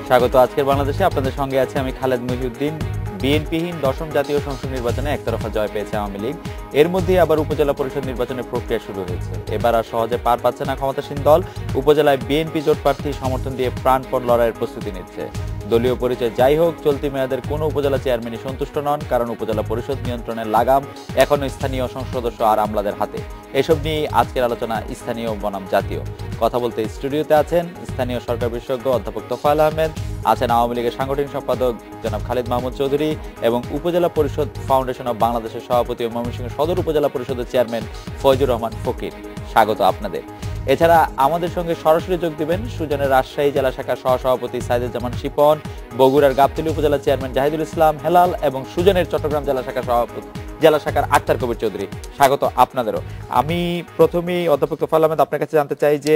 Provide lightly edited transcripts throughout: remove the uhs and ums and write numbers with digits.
স্বাগত আজকের বাংলাদেশে। আপনাদের সঙ্গে আছে আমি খালেদ মহিউদ্দিন। বিএনপিহীন দশম জাতীয় সংসদ নির্বাচনে একতরফা জয় পেয়েছে আওয়ামী লীগ। এর মধ্যেই আবার উপজেলা পরিষদ নির্বাচনের প্রক্রিয়া শুরু হয়েছে। এবার আর সহজে পার পাচ্ছে না ক্ষমতাসীন দল। উপজেলায় বিএনপি জোট প্রার্থী সমর্থন দিয়ে প্রাণপণ লড়াইয়ের প্রস্তুতি নিচ্ছে। দলীয় পরিচয় যাই হোক, চলতি মেয়াদের কোনো উপজেলা চেয়ারম্যানই সন্তুষ্ট নন, কারণ উপজেলা পরিষদ নিয়ন্ত্রণের লাগাম এখনো স্থানীয় সংসদ সদস্য আর আমলাদের হাতে। এসব নিয়ে আজকের আলোচনা স্থানীয় বনাম জাতীয়। কথা বলতে স্টুডিওতে আছেন স্থানীয় সরকার বিশেষজ্ঞ অধ্যাপক তোফায়েল আহমেদ, আছেন আওয়ামী লীগের সাংগঠনিক সম্পাদক জনাব খালিদ মাহমুদ চৌধুরী এবং উপজেলা পরিষদ ফাউন্ডেশন অব বাংলাদেশের সভাপতি ও ময়মনসিংহ সদর উপজেলা পরিষদের চেয়ারম্যান ফয়জুর রহমান ফকির। স্বাগত আপনাদের। এছাড়া আমাদের সঙ্গে সরাসরি যোগ দিবেন সুজনের রাজশাহী জেলা শাখার সহসভাপতি সাইদুজ্জামান শিপন, বগুড়ার গাবতলী উপজেলা চেয়ারম্যান জাহিদুল ইসলাম হেলাল এবং সুজনের চট্টগ্রাম জেলা শাখার সভাপতি জেলা শাখার আক্তার কবির চৌধুরী। স্বাগত আপনাদেরও। আমি প্রথমেই অধ্যাপক তোফায়েল আহমেদ আপনার কাছে জানতে চাই যে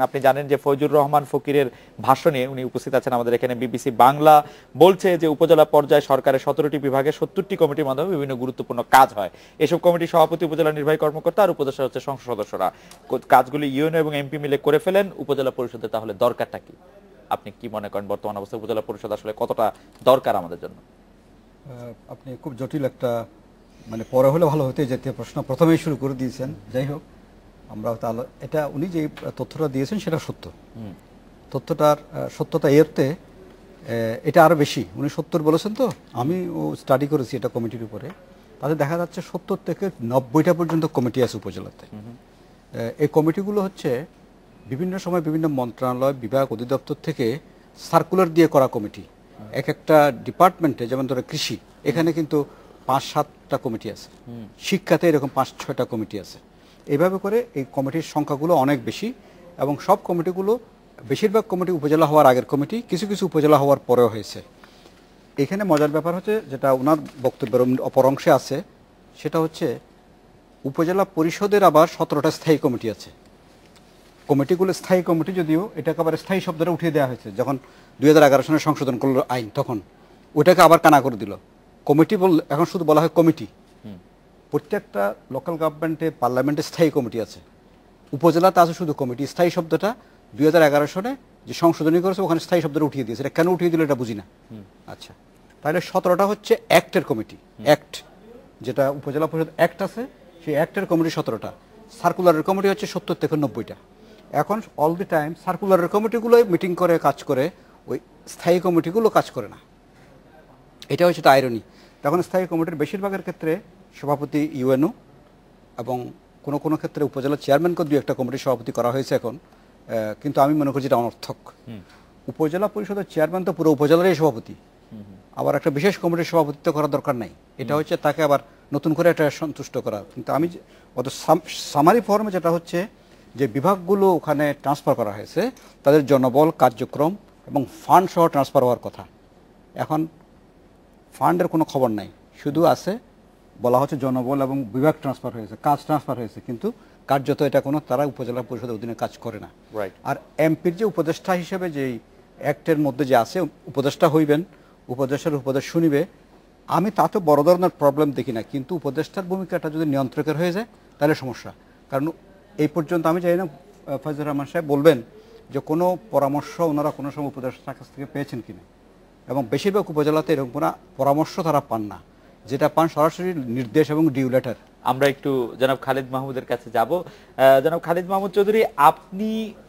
আপনি জানেন যে ফয়জুর রহমান ফকিরের ভাষণে উনি উপস্থিত আছেন আমাদের এখানে। বিবিসি বাংলা বলছে যে উপজেলা পর্যায়ে সরকারের 17টি বিভাগে 70টি কমিটির মাধ্যমে বিভিন্ন গুরুত্বপূর্ণ কাজ হয়। এসব কমিটির সভাপতি উপজেলা নির্বাহী কর্মকর্তা আর উপদেষ্টা হচ্ছে সংসদ সদস্যরা। কাজগুলি ইউএনও এবং এমপি মিলে করে ফেলেন। উপজেলা পরিষদের তাহলে দরকারটা কি? আপনি কি মনে করেন বর্তমান অবস্থায় উপজেলা পরিষদ আসলে কতটা দরকার আমাদের জন্য? আপনি খুব জটিল একটা পরে হলে ভালো হতে যেতে প্রশ্ন প্রথমেই শুরু করে দিয়েছেন। যাই হোক, আমরা এটা উনি যে তথ্যটা দিয়েছেন সেটা সত্য। তথ্যটার সত্যতা এরতে এটা আরো বেশি। উনি 70 বলেছেন, তো আমি স্টাডি করেছি এটা কমিটির উপরে। তাতে দেখা যাচ্ছে 70 থেকে 90টা পর্যন্ত কমিটি আছে উপজেলাতে। এই কমিটিগুলো হচ্ছে বিভিন্ন সময় বিভিন্ন মন্ত্রণালয়, বিভাগ, অধিদপ্তর থেকে সার্কুলার দিয়ে করা কমিটি। এক একটা ডিপার্টমেন্টে, যেমন ধরো কৃষি, এখানে কিন্তু 5-7টা কমিটি আছে। শিক্ষাতে এরকম 5-6টা কমিটি আছে। এইভাবে করে এই কমিটির সংখ্যাগুলো অনেক বেশি এবং সব কমিটিগুলো, বেশিরভাগ কমিটি উপজেলা হওয়ার আগের কমিটি, কিছু কিছু উপজেলা হওয়ার পরেও হয়েছে। এখানে মজার ব্যাপার হচ্ছে, যেটা ওনার বক্তব্যের অপর অংশে আছে, সেটা হচ্ছে উপজেলা পরিষদের আবার 17টা স্থায়ী কমিটি আছে। কমিটিগুলো স্থায়ী কমিটি, যদিও এটাকে আবার স্থায়ী শব্দটা উঠিয়ে দেওয়া হয়েছে যখন 2011 সনে সংশোধন করলো আইন, তখন ওটাকে আবার কানা করে দিল। কমিটি বললে এখন শুধু বলা হয় কমিটি। প্রত্যেকটা লোকাল গভর্নমেন্টে, পার্লামেন্টে স্থায়ী কমিটি আছে। উপজেলাতে আছে শুধু কমিটি। স্থায়ী শব্দটা 2011 সনে যে সংশোধনী করেছে ওখানে স্থায়ী শব্দটা উঠিয়ে দিয়েছে। এটা কেন উঠিয়ে দিল এটা বুঝি না। আচ্ছা, তাহলে 17টা হচ্ছে অ্যাক্টের কমিটি। অ্যাক্ট, যেটা উপজেলা পরিষদ অ্যাক্ট আছে, সেই অ্যাক্টের কমিটি 17টা। সার্কুলারের কমিটি হচ্ছে 70 থেকে 90টা। এখন অল দি টাইম সার্কুলারের কমিটিগুলোই মিটিং করে কাজ করে, ওই স্থায়ী কমিটিগুলো কাজ করে না। এটা হচ্ছে একটা আইরনি। তখন স্থায়ী কমিটির বেশিরভাগের ক্ষেত্রে সভাপতি ইউএনও এবং কোনো কোনো ক্ষেত্রে উপজেলা চেয়ারম্যানকে 2-1টা কমিটির সভাপতি করা হয়েছে এখন। কিন্তু আমি মনে করি যেটা অনর্থক। উপজেলা পরিষদের চেয়ারম্যান তো পুরো উপজেলারই সভাপতি। আবার একটা বিশেষ কমিটির সভাপতিত্ব করার দরকার নাই। এটা হচ্ছে তাকে আবার নতুন করে একটা সন্তুষ্ট করা। কিন্তু আমি সামারি ফর্মে যেটা হচ্ছে যে বিভাগগুলো ওখানে ট্রান্সফার করা হয়েছে, তাদের জনবল, কার্যক্রম এবং ফান্ড সহ ট্রান্সফার হওয়ার কথা। এখন ফান্ডের কোনো খবর নাই, শুধু আছে বলা হচ্ছে জনবল এবং বিভাগ ট্রান্সফার হয়েছে, কাজ ট্রান্সফার হয়েছে, কিন্তু কার্যত এটা কোনো তারা উপজেলা পরিষদের অধীনে কাজ করে না। আর এমপির যে উপদেষ্টা হিসেবে যে অ্যাক্টের মধ্যে যে আছে, উপদেষ্টা হইবেন, উপদেষ্টার উপদেশ শুনিবে, আমি তাতে বড় ধরনের প্রবলেম দেখি না। কিন্তু উপদেষ্টার ভূমিকাটা যদি নিয়ন্ত্রকের হয়ে যায় তাহলে সমস্যা। কারণ এই পর্যন্ত আমি জানি না ফয়জুর রহমান সাহেব বলবেন যে কোনো পরামর্শ ওনারা কোনো সময় উপদেষ্টার কাছ থেকে পেয়েছেন কিনা। এবং বেশিরভাগ উপজেলাতে এরকম কোনো পরামর্শ তারা পান না, যেটা পান সরাসরি নির্দেশ এবং ডিউ লেটার। আমরা একটু জনাব খালিদ মাহমুদের কাছে যাব। জনাব খালিদ মাহমুদ চৌধুরী, আপনি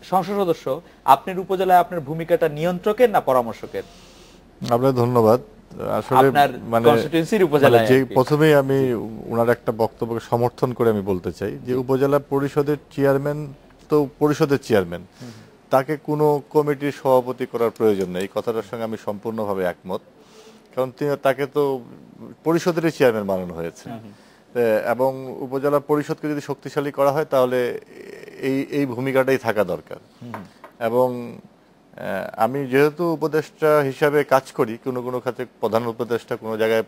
সংসদ সদস্য, আপনার উপজেলায় আপনার ভূমিকাটা নিয়ন্ত্রকের না পরামর্শকের? আপনার ধন্যবাদ। আসলে যে প্রথমেই আমি ওনার একটা বক্তব্যকে সমর্থন করে আমি বলতে চাই যে উপজেলা পরিষদের চেয়ারম্যান তো পরিষদের চেয়ারম্যান, তাকে কোনো কমিটির সভাপতি করার প্রয়োজন নেই। এই কথাটার সঙ্গে আমি সম্পূর্ণভাবে একমত। কারণ তাকে তো পরিষদেরই চেয়ারম্যান বানানো হয়েছে এবং উপজেলা পরিষদকে যদি শক্তিশালী করা হয় তাহলে এই ভূমিকাটাই থাকা দরকার। এবং আমি যেহেতু উপদেষ্টা হিসাবে কাজ করি, কোনো কোনো ক্ষেত্রে প্রধান উপদেষ্টা, কোনো জায়গায়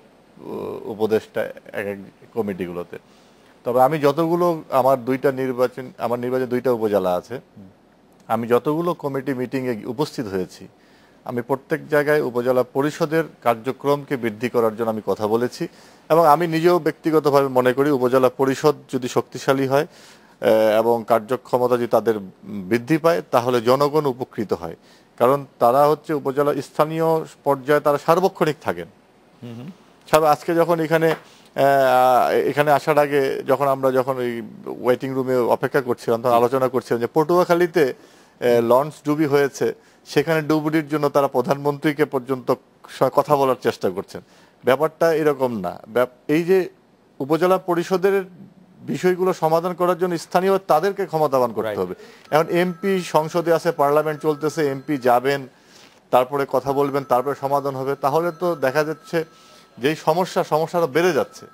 উপদেষ্টা এক এক কমিটিগুলোতে, তবে আমি যতগুলো আমার নির্বাচন 2টা উপজেলা আছে, আমি যতগুলো কমিটি মিটিংয়ে উপস্থিত হয়েছি, আমি প্রত্যেক জায়গায় উপজেলা পরিষদের কার্যক্রমকে বৃদ্ধি করার জন্য আমি কথা বলেছি। এবং আমি নিজেও ব্যক্তিগতভাবে মনে করি উপজেলা পরিষদ যদি শক্তিশালী হয়, এবং কার্যক্ষমতা যদি তাদের বৃদ্ধি পায় তাহলে জনগণ উপকৃত হয়। কারণ তারা হচ্ছে উপজেলা স্থানীয় পর্যায়ে তারা সার্বক্ষণিক থাকেন। আজকে যখন এখানে আসার আগে আমরা যখন ওই ওয়েটিং রুমে অপেক্ষা করছিলাম তখন আলোচনা করছিলাম যে পটুয়াখালীতে লঞ্চ ডুবি হয়েছে, সেখানে ডুবুরির জন্য তারা প্রধানমন্ত্রীকে পর্যন্ত কথা বলার চেষ্টা করছেন। ব্যাপারটা এরকম না। এই যে উপজেলা পরিষদের বিষয়গুলো সমাধান করার জন্য স্থানীয় তাদেরকে ক্ষমতাবান করতে হবে। এখন এমপি সংসদে আছে, পার্লামেন্ট চলতেছে, এমপি যাবেন, তারপরে কথা বলবেন, তারপরে সমাধান হবে, তাহলে তো দেখা যাচ্ছে যে সমস্যাটা বেড়ে যাচ্ছে।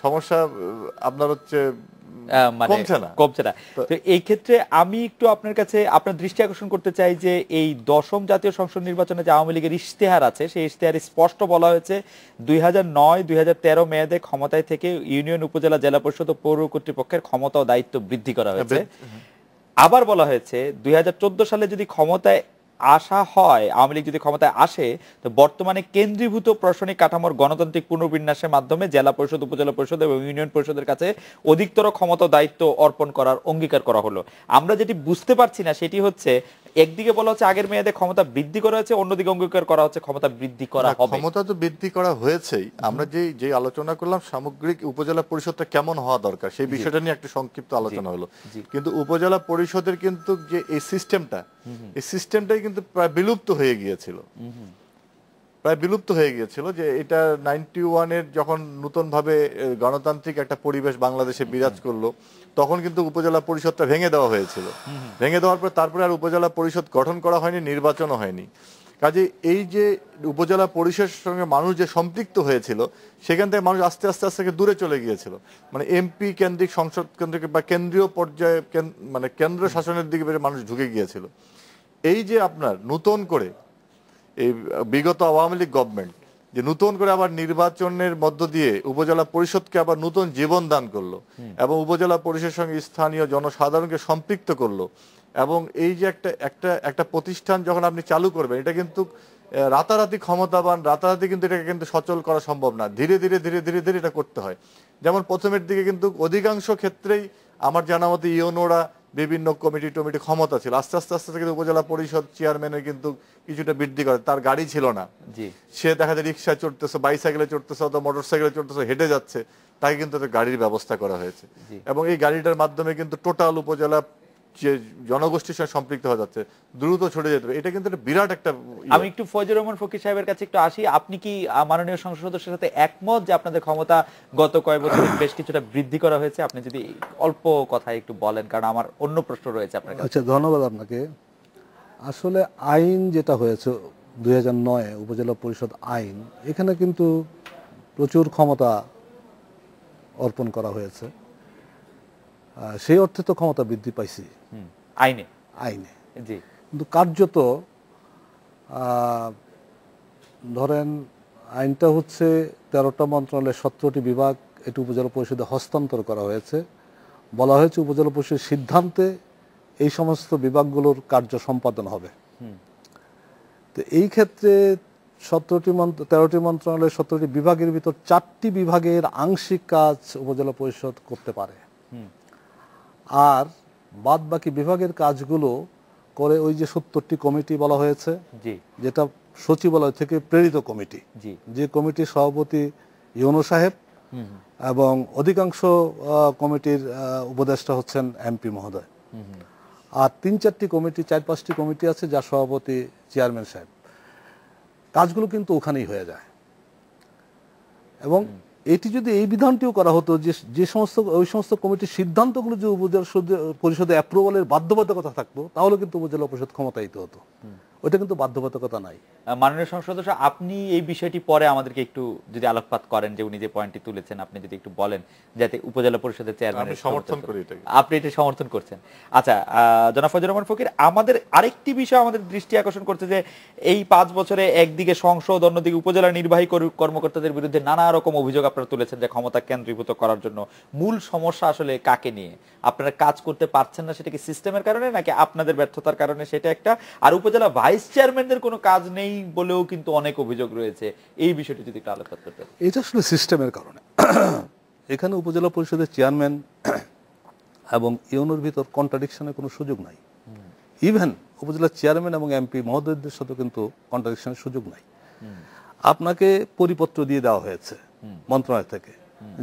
সমস্যা আপনার হচ্ছে কমছে না। তো এই ক্ষেত্রে আমি একটু আপনার কাছে আপনার দৃষ্টি আকর্ষণ করতে চাই যে এই 10ম জাতীয় সংসদ নির্বাচনে যে আওয়ামী লীগের ইশতেহার আছে, সেই ইশতেহারে স্পষ্ট বলা হয়েছে 2009-2013 মেয়াদে ক্ষমতায় থেকে ইউনিয়ন, উপজেলা, জেলা পরিষদ ও পৌর কর্তৃপক্ষের ক্ষমতা ও দায়িত্ব বৃদ্ধি করা হয়েছে। আবার বলা হয়েছে 2014 সালে যদি ক্ষমতায় আসা হয়, আওয়ামী লীগ যদি ক্ষমতায় আসে, তো বর্তমানে কেন্দ্রীভূত প্রশাসনিক কাঠামোর গণতান্ত্রিক পুনর্বিন্যাসের মাধ্যমে জেলা পরিষদ, উপজেলা পরিষদ এবং ইউনিয়ন পরিষদের কাছে অধিকতর ক্ষমতা ও দায়িত্ব অর্পণ করার অঙ্গীকার করা হলো। আমরা যেটি বুঝতে পারছি না সেটি হচ্ছে, একদিকে বলা হচ্ছে আগের মেয়াদে ক্ষমতা বৃদ্ধি করা হয়েছে, অন্যদিকে অঙ্গীকার করা হচ্ছে ক্ষমতা বৃদ্ধি করা হবে। ক্ষমতা তো বৃদ্ধি করা হয়েছেই। আমরা যে আলোচনা করলাম সামগ্রিক উপজেলা পরিষদটা কেমন হওয়া দরকার সেই বিষয়টা নিয়ে একটা সংক্ষিপ্ত আলোচনা হলো। কিন্তু উপজেলা পরিষদের কিন্তু যে এই সিস্টেমটাই কিন্তু প্রায় বিলুপ্ত হয়ে গিয়েছিল। যে এটা 91-এর যখন নতুন ভাবে গণতান্ত্রিক একটা পরিবেশ বাংলাদেশে বিরাজ করলো, তখন কিন্তু উপজেলা পরিষদটা ভেঙে দেওয়া হয়েছিল। ভেঙে দেওয়ার পর তারপরে আর উপজেলা পরিষদ গঠন করা হয়নি, নির্বাচনও হয়নি। কাজে এই যে উপজেলা পরিষদের সঙ্গে মানুষ যে সম্পৃক্ত হয়েছিল, সেখান থেকে মানুষ আস্তে আস্তে দূরে চলে গিয়েছিল। মানে এমপি কেন্দ্রিক, সংসদ কেন্দ্রিক বা কেন্দ্রীয় পর্যায়ে মানে কেন্দ্র শাসনের দিকে মানুষ ঢুকে গিয়েছিল। এই যে আপনার নতুন করে এই বিগত আওয়ামী লীগ গভর্নমেন্ট যে নতুন করে আবার নির্বাচনের মধ্য দিয়ে উপজেলা পরিষদকে আবার নতুন জীবন দান করলো এবং উপজেলা পরিষদের সঙ্গে স্থানীয় জনসাধারণকে সম্পৃক্ত করলো। এবং এই যে একটা প্রতিষ্ঠান যখন আপনি চালু করবেন, এটা কিন্তু রাতারাতি ক্ষমতাবান, রাতারাতি কিন্তু এটাকে কিন্তু সচল করা সম্ভব না। ধীরে ধীরে এটা করতে হয়। যেমন প্রথমের দিকে কিন্তু অধিকাংশ ক্ষেত্রেই আমার জানা মতে ইউনোরা বিভিন্ন কমিটি ক্ষমতা ছিল। আস্তে আস্তে কিন্তু উপজেলা পরিষদ চেয়ারম্যানের কিন্তু কিছুটা বৃদ্ধি করে। তার গাড়ি ছিল না, সে দেখা যায় রিক্সায় চড়তেছে, বাইসাইকেলে চড়তেছে অথবা মোটরসাইকেলে চড়তেছে, হেঁটে যাচ্ছে, তাকে কিন্তু গাড়ির ব্যবস্থা করা হয়েছে। এবং এই গাড়িটার মাধ্যমে কিন্তু টোটাল উপজেলা যে জনগোষ্ঠীর সঙ্গে সম্পৃক্ত হয়ে যাচ্ছে, দ্রুত ছড়ে যেতে হবে। এটা কিন্তু বিরাট একটা। আমি একটু ফয়জুর রহমান ফকির সাহেবের কাছে একটু আসি। আপনি কি মাননীয় সংসদ সদস্যের সাথে একমত যে আপনাদের ক্ষমতা গত কয়েক বছরে বেশ কিছুটা বৃদ্ধি করা হয়েছে? আপনি যদি অল্প কথায় একটু বলেন, কারণ আমার অন্য প্রশ্ন রয়েছে আপনার কাছে। আচ্ছা, ধন্যবাদ আপনাকে। আসলে আইন যেটা হয়েছে 2009 উপজেলা পরিষদ আইন, এখানে কিন্তু প্রচুর ক্ষমতা অর্পণ করা হয়েছে। সেই অর্থে তো ক্ষমতা বৃদ্ধি পাইছি আইনে। কিন্তু কার্যত ধরেন আইনটা হচ্ছে 13টা মন্ত্রণালয়ের 17টি বিভাগ এটি উপজেলা পরিষদে হস্তান্তর করা হয়েছে। বলা হয়েছে উপজেলা পরিষদের সিদ্ধান্তে এই সমস্ত বিভাগগুলোর কার্য সম্পাদন হবে। তো এই ক্ষেত্রে 13টি মন্ত্রণালয়ের 17টি বিভাগের ভিতর 4টি বিভাগের আংশিক কাজ উপজেলা পরিষদ করতে পারে, আর বাদ বাকি বিভাগের কাজগুলো করে ওই যে 70টি কমিটি বলা হয়েছে, যেটা সচিবালয় থেকে প্রেরিত কমিটি, যে কমিটির সভাপতি ইউনো সাহেব এবং অধিকাংশ কমিটির উপদেষ্টা হচ্ছেন এমপি মহোদয়। আর 4-5টি কমিটি আছে যার সভাপতি চেয়ারম্যান সাহেব। কাজগুলো কিন্তু ওখানেই হয়ে যায়। এবং এটি যদি এই বিধানটিও করা হতো যে ওই সমস্ত কমিটির সিদ্ধান্তগুলো যে উপজেলা পরিষদে অ্যাপ্রুভালের বাধ্যবাধকতা থাকতো, তাহলে কিন্তু উপজেলা পরিষদ ক্ষমতায়িত হতো। ওইটা কিন্তু বাধ্যবাধকতা নাই। মাননীয় সংসদ সদস্য, আপনি এই বিষয়টি পরে আমাদেরকে একটু যদি আলোকপাত করেন, যে উনি যে পয়েন্টটি তুলেছেন আপনি যদি একটু বলেন, যাতে উপজেলা পরিষদের চেয়ারম্যান সমর্থন করি, আপনি এটা সমর্থন করছেন। আচ্ছা, জনাব ফয়জুর রহমান ফকির, আমাদের আরেকটি বিষয় আমাদের দৃষ্টি আকর্ষণ করছে যে এই 5 বছরে একদিকে সংসদ, অন্যদিকে উপজেলা নির্বাহী কর্মকর্তাদের বিরুদ্ধে নানা রকম অভিযোগ আপনারা তুলেছেন যে ক্ষমতা কেন্দ্রীভূত করার জন্য। মূল সমস্যা আসলে কাকে নিয়ে? আপনারা কাজ করতে পারছেন না, সেটা কি সিস্টেমের কারণে নাকি আপনাদের ব্যর্থতার কারণে? সেটা একটা। আর উপজেলা ভাইস চেয়ারম্যানদের কোনো কাজ নেই বলেও কিন্তু অনেক অভিযোগ রয়েছে। এই বিষয়টি যদি একটু আলোচনা করতে। এটা আসলে সিস্টেমের কারণে। এখানে উপজেলা পরিষদের চেয়ারম্যান এবং ইউনোর ভিতর কন্ট্রাডিকশনের কোনো সুযোগ নাই। ইভেন উপজেলা চেয়ারম্যান এবং এমপি মহোদয়দের সাথে কিন্তু কন্ট্রাডিকশনের সুযোগ নাই। আপনাকে পরিপত্র দিয়ে দেওয়া হয়েছে মন্ত্রণালয় থেকে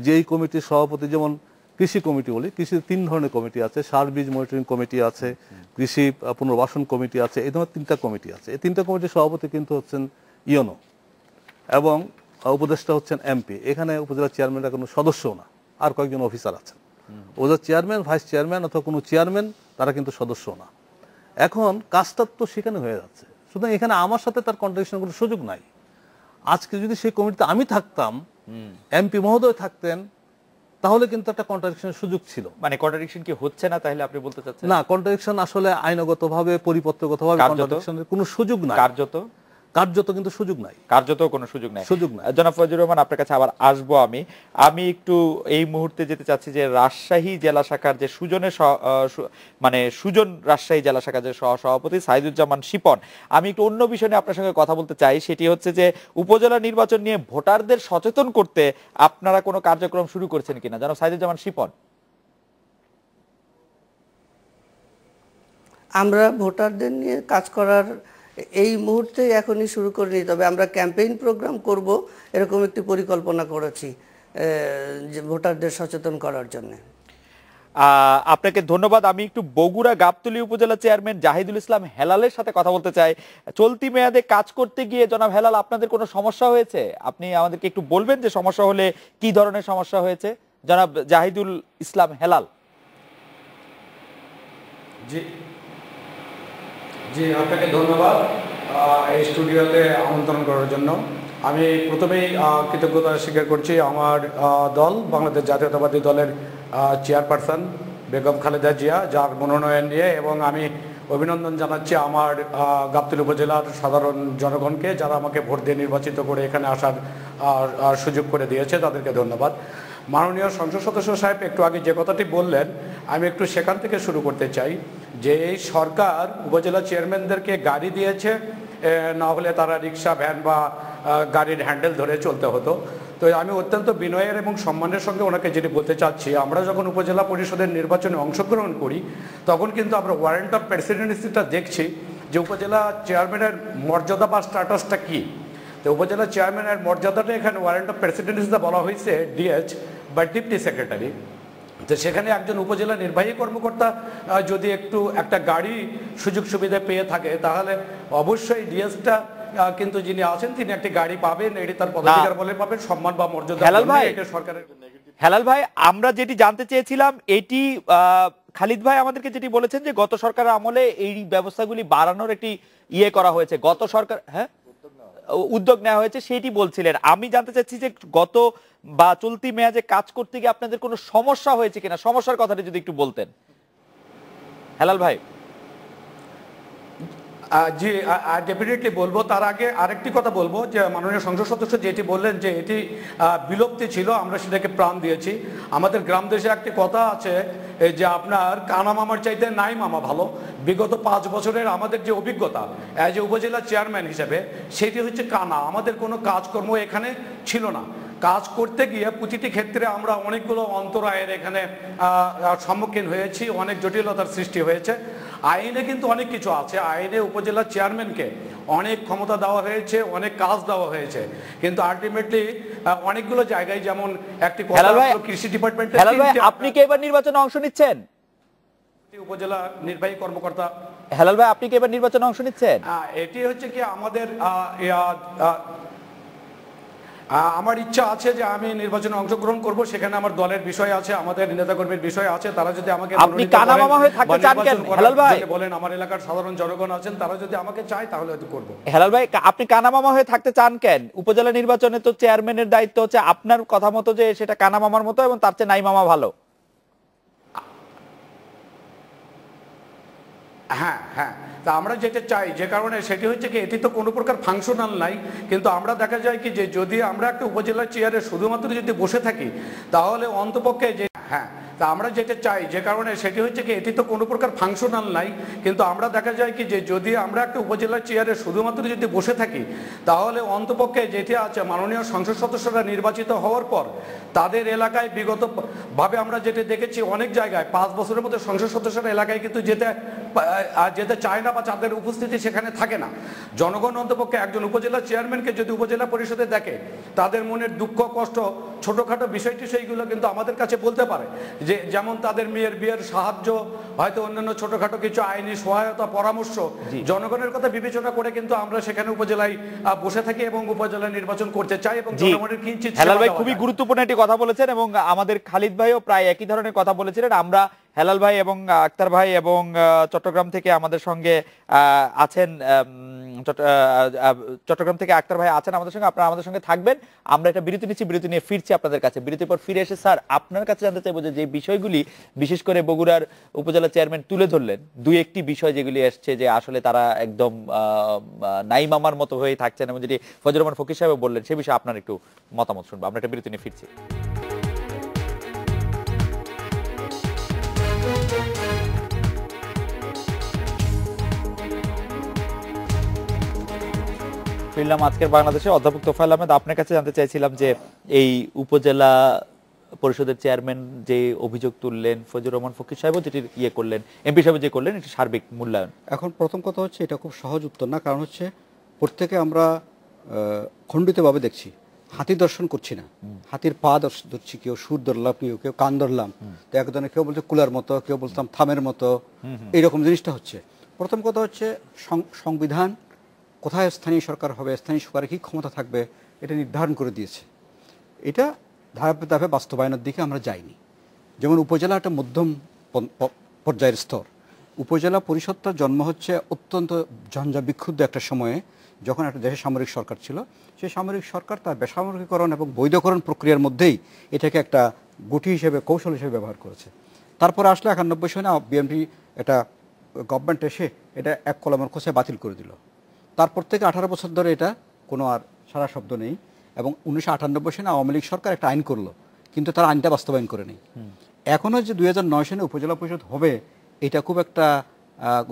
যে এই কমিটির সভাপতি, যেমন কৃষি কমিটি বলি, কৃষির 3 ধরনের কমিটি আছে, সার বীজ মনিটরিং কমিটি আছে, কৃষি পুনর্বাসন কমিটি আছে, এই ধরনের 3টা কমিটি আছে। এই 3টা কমিটির সভাপতি কিন্তু হচ্ছেন ইউনো এবং উপদেষ্টা হচ্ছেন এমপি। এখানে উপজেলা চেয়ারম্যানরা কোনো সদস্যও না, আর কয়েকজন অফিসার আছেন। উপজেলা চেয়ারম্যান, ভাইস চেয়ারম্যান অথবা কোনো চেয়ারম্যান তারা কিন্তু সদস্য না। এখন কাজটা তো সেখানে হয়ে যাচ্ছে, সুতরাং এখানে আমার সাথে তার কন্ট্রাডিকশনের কোনো সুযোগ নাই। আজকে যদি সেই কমিটিতে আমি থাকতাম, এমপি মহোদয় থাকতেন, তাহলে কিন্তু একটা কন্ট্রাডিকশনের সুযোগ ছিল। মানে কন্ট্রাডিকশন কি হচ্ছে না তাহলে আপনি বলতে চাচ্ছেন? না, কন্ট্রাডিকশন আসলে আইনগতভাবে পরিপত্রগতভাবে কন্ট্রাডিকশনের কোনো সুযোগ নাই। কার্যত কিন্তু সুযোগ নাই, কার্যত কোনো সুযোগ নাই। নাই। জনাব ফজলুর রহমান, আপনার কাছে আবার আসবো। আমি একটু এই মুহূর্তে যেতে চাচ্ছি যে রাজশাহী জেলা শাখার যে সুজন রাজশাহী জেলা শাখার যে সভাপতি সাইদুজ্জামান শিপন, আমি একটু অন্য বিষয় নিয়ে আপনার সঙ্গে কথা বলতে চাই। সেটি হচ্ছে যে উপজেলা নির্বাচন নিয়ে ভোটারদের সচেতন করতে আপনারা কোনো কার্যক্রম শুরু করছেন কিনা, জনাব সাইদুজ্জামান শিপন? আমরা ভোটারদের নিয়ে কাজ করার এই মুহূর্তে এখনই শুরু করিনি, তবে আমরা ক্যাম্পেইন প্রোগ্রাম করব এরকম একটি পরিকল্পনা করেছি যে ভোটারদের সচেতন করার জন্য। আপনাকে ধন্যবাদ। আমি একটু বগুড়া গাবতলী উপজেলা চেয়ারম্যান জাহিদুল ইসলাম হেলালের সাথে কথা বলতে চাই। চলতি মেয়াদে কাজ করতে গিয়ে জনাব হেলাল, আপনাদের কোনো সমস্যা হয়েছে? আপনি আমাদেরকে একটু বলবেন যে সমস্যা হলে কি ধরনের সমস্যা হয়েছে? জনাব জাহিদুল ইসলাম হেলাল। জি, আপনাকে ধন্যবাদ এই স্টুডিওতে আমন্ত্রণ করার জন্য। আমি প্রথমেই কৃতজ্ঞতা স্বীকার করছি আমার দল বাংলাদেশ জাতীয়তাবাদী দলের চেয়ারপারসন বেগম খালেদা জিয়া, যার মনোনয়ন নিয়ে, এবং আমি অভিনন্দন জানাচ্ছি আমার গাবতলী উপজেলার সাধারণ জনগণকে, যারা আমাকে ভোট দিয়ে নির্বাচিত করে এখানে আসার সুযোগ করে দিয়েছে, তাদেরকে ধন্যবাদ। মাননীয় সংসদ সদস্য সাহেব একটু আগে যে কথাটি বললেন, আমি একটু সেখান থেকে শুরু করতে চাই যে এই সরকার উপজেলা চেয়ারম্যানদেরকে গাড়ি দিয়েছে, না হলে তারা রিক্সা, ভ্যান বা গাড়ির হ্যান্ডেল ধরে চলতে হতো। তো আমি অত্যন্ত বিনয়ের এবং সম্মানের সঙ্গে ওনাকে যেটি বলতে চাচ্ছি, আমরা যখন উপজেলা পরিষদের নির্বাচনে অংশগ্রহণ করি তখন কিন্তু আমরা ওয়ারেন্ট অফ প্রেসিডেন্সিটা দেখছি যে উপজেলা চেয়ারম্যানের মর্যাদা বা স্ট্যাটাসটা কী। তো উপজেলা চেয়ারম্যানের মর্যাদাটা এখানে ওয়ারেন্ট অফ প্রেসিডেন্সিতে বলা হয়েছে ডিএচ বা ডেপুটি সেক্রেটারি। তো সেখানে একজন উপজেলা নির্বাহী কর্মকর্তা যদি একটা গাড়ি সুযোগ সুবিধা পেয়ে থাকে, তাহলে অবশ্যই ডিএসটা কিন্তু যিনি আছেন তিনি একটি গাড়ি পাবেন, এটি তার পদাধিকার বলে পাবেন, সম্মান বা মর্যাদা। এটা সরকারের। হেলাল ভাই, আমরা যেটি জানতে চেয়েছিলাম এটি খালিদ ভাই আমাদেরকে যেটি বলেছেন যে গত সরকারের আমলে এই ব্যবস্থাগুলি বাড়ানোর একটি করা হয়েছে, গত সরকার উদ্যোগ নেওয়া হয়েছে সেটি বলছিলেন। আমি জানতে চাচ্ছি যে গত বা চলতি মেয়াদে কাজ করতে গিয়ে আপনাদের কোনো সমস্যা হয়েছে কিনা, সমস্যার কথাটা যদি একটু বলতেন হেলাল ভাই। জি, ডেফিনেটলি বলবো। তার আগে আরেকটি কথা বলবো যে মাননীয় সংসদ সদস্য যেটি বললেন যে এটি বিলুপ্তি ছিল, আমরা সেটাকে প্রাণ দিয়েছি। আমাদের গ্রাম দেশে একটি কথা আছে যে আপনার কানা মামার চাইতে নাই মামা ভালো। বিগত 5 বছরের আমাদের যে অভিজ্ঞতা অ্যাজ এ উপজেলা চেয়ারম্যান হিসেবে, সেটি হচ্ছে কানা। আমাদের কোনো কাজকর্ম এখানে ছিল না। কাজ করতে গিয়ে প্রতিটি ক্ষেত্রে আমরা অনেকগুলো অন্তরায়ের এখানে সম্মুখীন হয়েছি, অনেক জটিলতার সৃষ্টি হয়েছে। আইনে কিন্তু অনেক কিছু আছে, আইনে উপজেলা চেয়ারম্যানকে অনেক ক্ষমতা দেওয়া হয়েছে, অনেক কাজ দেওয়া হয়েছে, কিন্তু আলটিমেটলি অনেকগুলো জায়গায়, যেমন একটি কৃষি ডিপার্টমেন্টে। আপনি কি এবার নির্বাচনে অংশ নিচ্ছেন? উপজেলা নির্বাহী কর্মকর্তা। হেলাল ভাই, আপনি কি এবার নির্বাচনে অংশ নিচ্ছেন? এটি হচ্ছে কি আমাদের আমার ইচ্ছা আছে যে আমি নির্বাচনে অংশগ্রহণ করব। সেখানে আমার দলের বিষয় আছে, আমাদের নেতাকর্মীর বিষয় আছে। তারা যদি আমাকে বলেন, আমার এলাকার সাধারণ জনগণ আছেন, তারা যদি আমাকে চায় তাহলে হয়তো করব। হেলাল ভাই, আপনি কানামামা হয়ে থাকতে চান কেন? উপজেলা নির্বাচনে তো চেয়ারম্যানের দায়িত্ব হচ্ছে আপনার কথা মতো যে সেটা কানামামার মতো, এবং তার চেয়ে নাই মামা ভালো। হ্যাঁ হ্যাঁ, তা আমরা যেটা চাই, যে কারণে সেটি হচ্ছে কি এটি তো কোনো প্রকার ফাংশনাল নাই, কিন্তু আমরা দেখা যায় কি যে যদি আমরা একটা উপজেলা চেয়ারে শুধুমাত্র যদি বসে থাকি তাহলে অন্তপক্ষে যে তা আমরা যেটা চাই যে কারণে সেটি হচ্ছে কি এটি তো কোনো প্রকার ফাংশনাল নাই, কিন্তু আমরা দেখা যায় কি যে যদি আমরা একটা উপজেলা চেয়ারে শুধুমাত্র যদি বসে থাকি তাহলে অন্তপক্ষে যেটি আছে মাননীয় সংসদ সদস্যরা নির্বাচিত হওয়ার পর তাদের এলাকায় বিগত ভাবে আমরা যেটা দেখেছি অনেক জায়গায় 5 বছরের মধ্যে সংসদ সদস্যরা এলাকায় কিন্তু যেতে চায় না বা তাদের উপস্থিতি সেখানে থাকে না। জনগণ অন্তপক্ষে একজন উপজেলা চেয়ারম্যানকে যদি উপজেলা পরিষদে দেখে তাদের মনের দুঃখ কষ্ট ছোটখাটো বিষয়টি সেইগুলো কিন্তু আমাদের কাছে বলতে পারে, যে যেমন তাদের মেয়ের বিয়ের সাহায্য, হয়তো অন্যান্য ছোটখাটো কিছু আইনি সহায়তা পরামর্শ জনগণের কথা বিবেচনা করে কিন্তু আমরা সেখানে উপজেলায় বসে থাকি এবং উপজেলা নির্বাচন করতে চাই এবং জনগণের কিঞ্চিত। হেলাল ভাই খুবই গুরুত্বপূর্ণ একটি কথা বলেছেন এবং আমাদের খালিদ ভাইও প্রায় একই ধরনের কথা বলেছিলেন। আমরা হেলাল ভাই এবং আক্তার ভাই এবং চট্টগ্রাম থেকে আমাদের সঙ্গে আছেন, চট্টগ্রাম থেকে আক্তার ভাই আছেন আমাদের সঙ্গে, আপনারা আমাদের সঙ্গে থাকবেন। আমরা একটা বিরতি নিচ্ছি, বিরতি নিয়ে ফিরছি আপনাদের কাছে। বিরতির পর ফিরে এসে স্যার আপনার কাছে জানতে চাইবো যে বিষয়গুলি বিশেষ করে বগুড়ার উপজেলা চেয়ারম্যান তুলে ধরলেন, দুই একটি বিষয় যেগুলি আসছে যে আসলে তারা একদম নাই মামার মতো হয়ে থাকছেন এবং যেটি ফজলুর রহমান ফকির সাহেব বললেন, সে বিষয়ে আপনার একটু মতামত শুনবো। আমরা একটা বিরতি নিয়ে ফিরছি। ফিরলাম আজকের বাংলাদেশে। অধ্যাপক তোফায়েল আহমেদ, আপনার কাছে জানতে চাইছিলাম যে এই উপজেলা পরিষদের চেয়ারম্যান যে অভিযোগ তুললেন, ফজলুর রহমান ফকির সাহেব যেটি করলেন, এমপি সাহেব যে করলেন, এটি সার্বিক মূল্যায়ন। এখন প্রথম কথা হচ্ছে এটা খুব সহজ উত্তর না, কারণ হচ্ছে প্রত্যেকে আমরা খণ্ডিতভাবে দেখছি, হাতি দর্শন করছি না। হাতির পা ধরছি, কেউ সুর ধরলাম, কেউ কান ধরলাম, তো একজনে কেউ বলছে কুলার মতো, কেউ বলতাম থামের মতো, এইরকম জিনিসটা হচ্ছে। প্রথম কথা হচ্ছে সংবিধান কোথায় স্থানীয় সরকার হবে, স্থানীয় সরকারের কী ক্ষমতা থাকবে, এটা নির্ধারণ করে দিয়েছে। এটা ধাপে ধাপে বাস্তবায়নের দিকে আমরা যাইনি। যেমন উপজেলা একটা মধ্যম পর্যায়ের স্তর, উপজেলা পরিষদটার জন্ম হচ্ছে অত্যন্ত ঝঞ্ঝাবিক্ষুব্ধ একটা সময়ে, যখন একটা দেশে সামরিক সরকার ছিল। সেই সামরিক সরকার তার বেসামরিকীকরণ এবং বৈধকরণ প্রক্রিয়ার মধ্যেই এটাকে একটা গুটি হিসেবে, কৌশল হিসেবে ব্যবহার করেছে। তারপরে আসলে 91 সনে বিএনপি একটা গভর্নমেন্ট এসে এটা এক কলমের খোঁচায় বাতিল করে দিল। তারপর থেকে 18 বছর ধরে এটা কোনো আর সারা শব্দ নেই। এবং 1998 সনে আওয়ামী লীগ সরকার একটা আইন করলো, কিন্তু তারা আইনটা বাস্তবায়ন করে নেই। এখনও যে 2009 সনে উপজেলা পরিষদ হবে এটা খুব একটা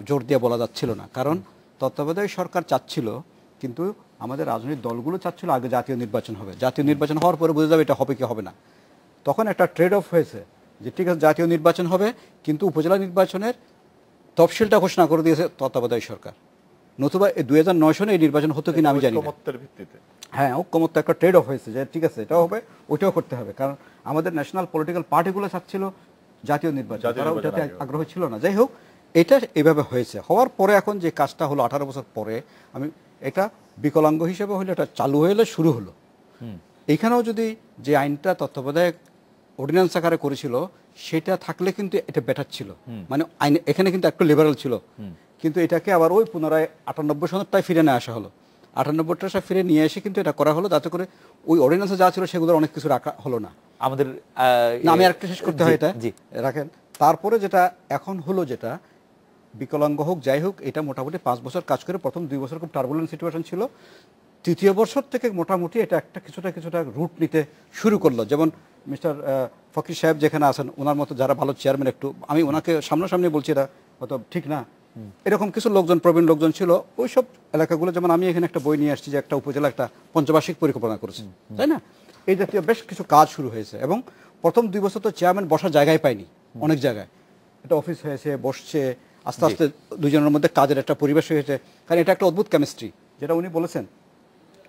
জোর দিয়ে বলা যাচ্ছিল না, কারণ তত্ত্বাবধায়ক সরকার চাচ্ছিল, কিন্তু আমাদের রাজনৈতিক দলগুলো চাচ্ছিল আগে জাতীয় নির্বাচন হবে, জাতীয় নির্বাচন হওয়ার পরে বোঝা যাবে এটা হবে কি হবে না। তখন একটা ট্রেড অফ হয়েছে যে ঠিক আছে জাতীয় নির্বাচন হবে, কিন্তু উপজেলা নির্বাচনের তফসিলটা ঘোষণা করে দিয়েছে তত্ত্বাবধায়ক সরকার। নতুবা 2009 সনে এই নির্বাচন হতো কিনা আমি জানি না। হ্যাঁ, ঐক্যমত্য একটা ট্রেড অফ হয়েছে যে ঠিক আছে এটাও হবে, ওইটাও করতে হবে, কারণ আমাদের ন্যাশনাল পলিটিক্যাল পার্টিগুলো চাচ্ছিল জাতীয় নির্বাচন, তারা ওটাতে আগ্রহ ছিল না। যাই হোক, এটা এইভাবে হয়েছে। হওয়ার পরে এখন যে কাজটা হলো 18 বছর পরে, আমি এটা বিকলাঙ্গ হিসেবে হলে এটা চালু হয়ে শুরু হলো। এইখানেও যদি যে আইনটা তত্ত্বাবধায়ক অর্ডিন্যান্স আকারে করেছিল সেটা থাকলে কিন্তু এটা বেটার ছিল, মানে আইন এখানে কিন্তু একটু লিবারাল ছিল, কিন্তু এটাকে আবার ওই পুনরায় 98 সনেরটাই ফিরে নিয়ে আসা হলো। 98টা ফিরে নিয়ে এসে কিন্তু এটা করা হলো যাতে করে ওই অর্ডিন্যান্সে যা ছিল সেগুলোর অনেক কিছু রাখা হলো না। আমাদের আমি আরেকটা শেষ করতে হয় এটা রাখেন। তারপরে যেটা এখন হলো, যেটা বিকলাঙ্গ হোক যাই হোক, এটা মোটামুটি 5 বছর কাজ করে, প্রথম 2 বছর খুব টার্বুলেন্ট সিচুয়েশন ছিল, তৃতীয় বছর থেকে মোটামুটি এটা একটা কিছুটা রুট নিতে শুরু করলো। যেমন মিস্টার ফকির সাহেব যেখানে আছেন, ওনার মতো যারা ভালো চেয়ারম্যান, একটু আমি ওনাকে সামনাসামনি বলছি এটা হয়তো ঠিক না, এরকম কিছু লোকজন, প্রবীণ লোকজন ছিল ওই সব এলাকাগুলো। যেমন আমি এখানে একটা বই নিয়ে আসছি যে একটা উপজেলা একটা পঞ্চবার্ষিক পরিকল্পনা করেছে, তাই না? এই জাতীয় বেশ কিছু কাজ শুরু হয়েছে এবং প্রথম 2 বছর তো চেয়ারম্যান বসার জায়গায় পায়নি, অনেক জায়গায় এটা অফিস হয়েছে, বসছে, আস্তে আস্তে দুজনের মধ্যে কাজের একটা পরিবেশ হয়েছে। কারণ এটা একটা অদ্ভুত কেমিস্ট্রি, যেটা উনি বলেছেন।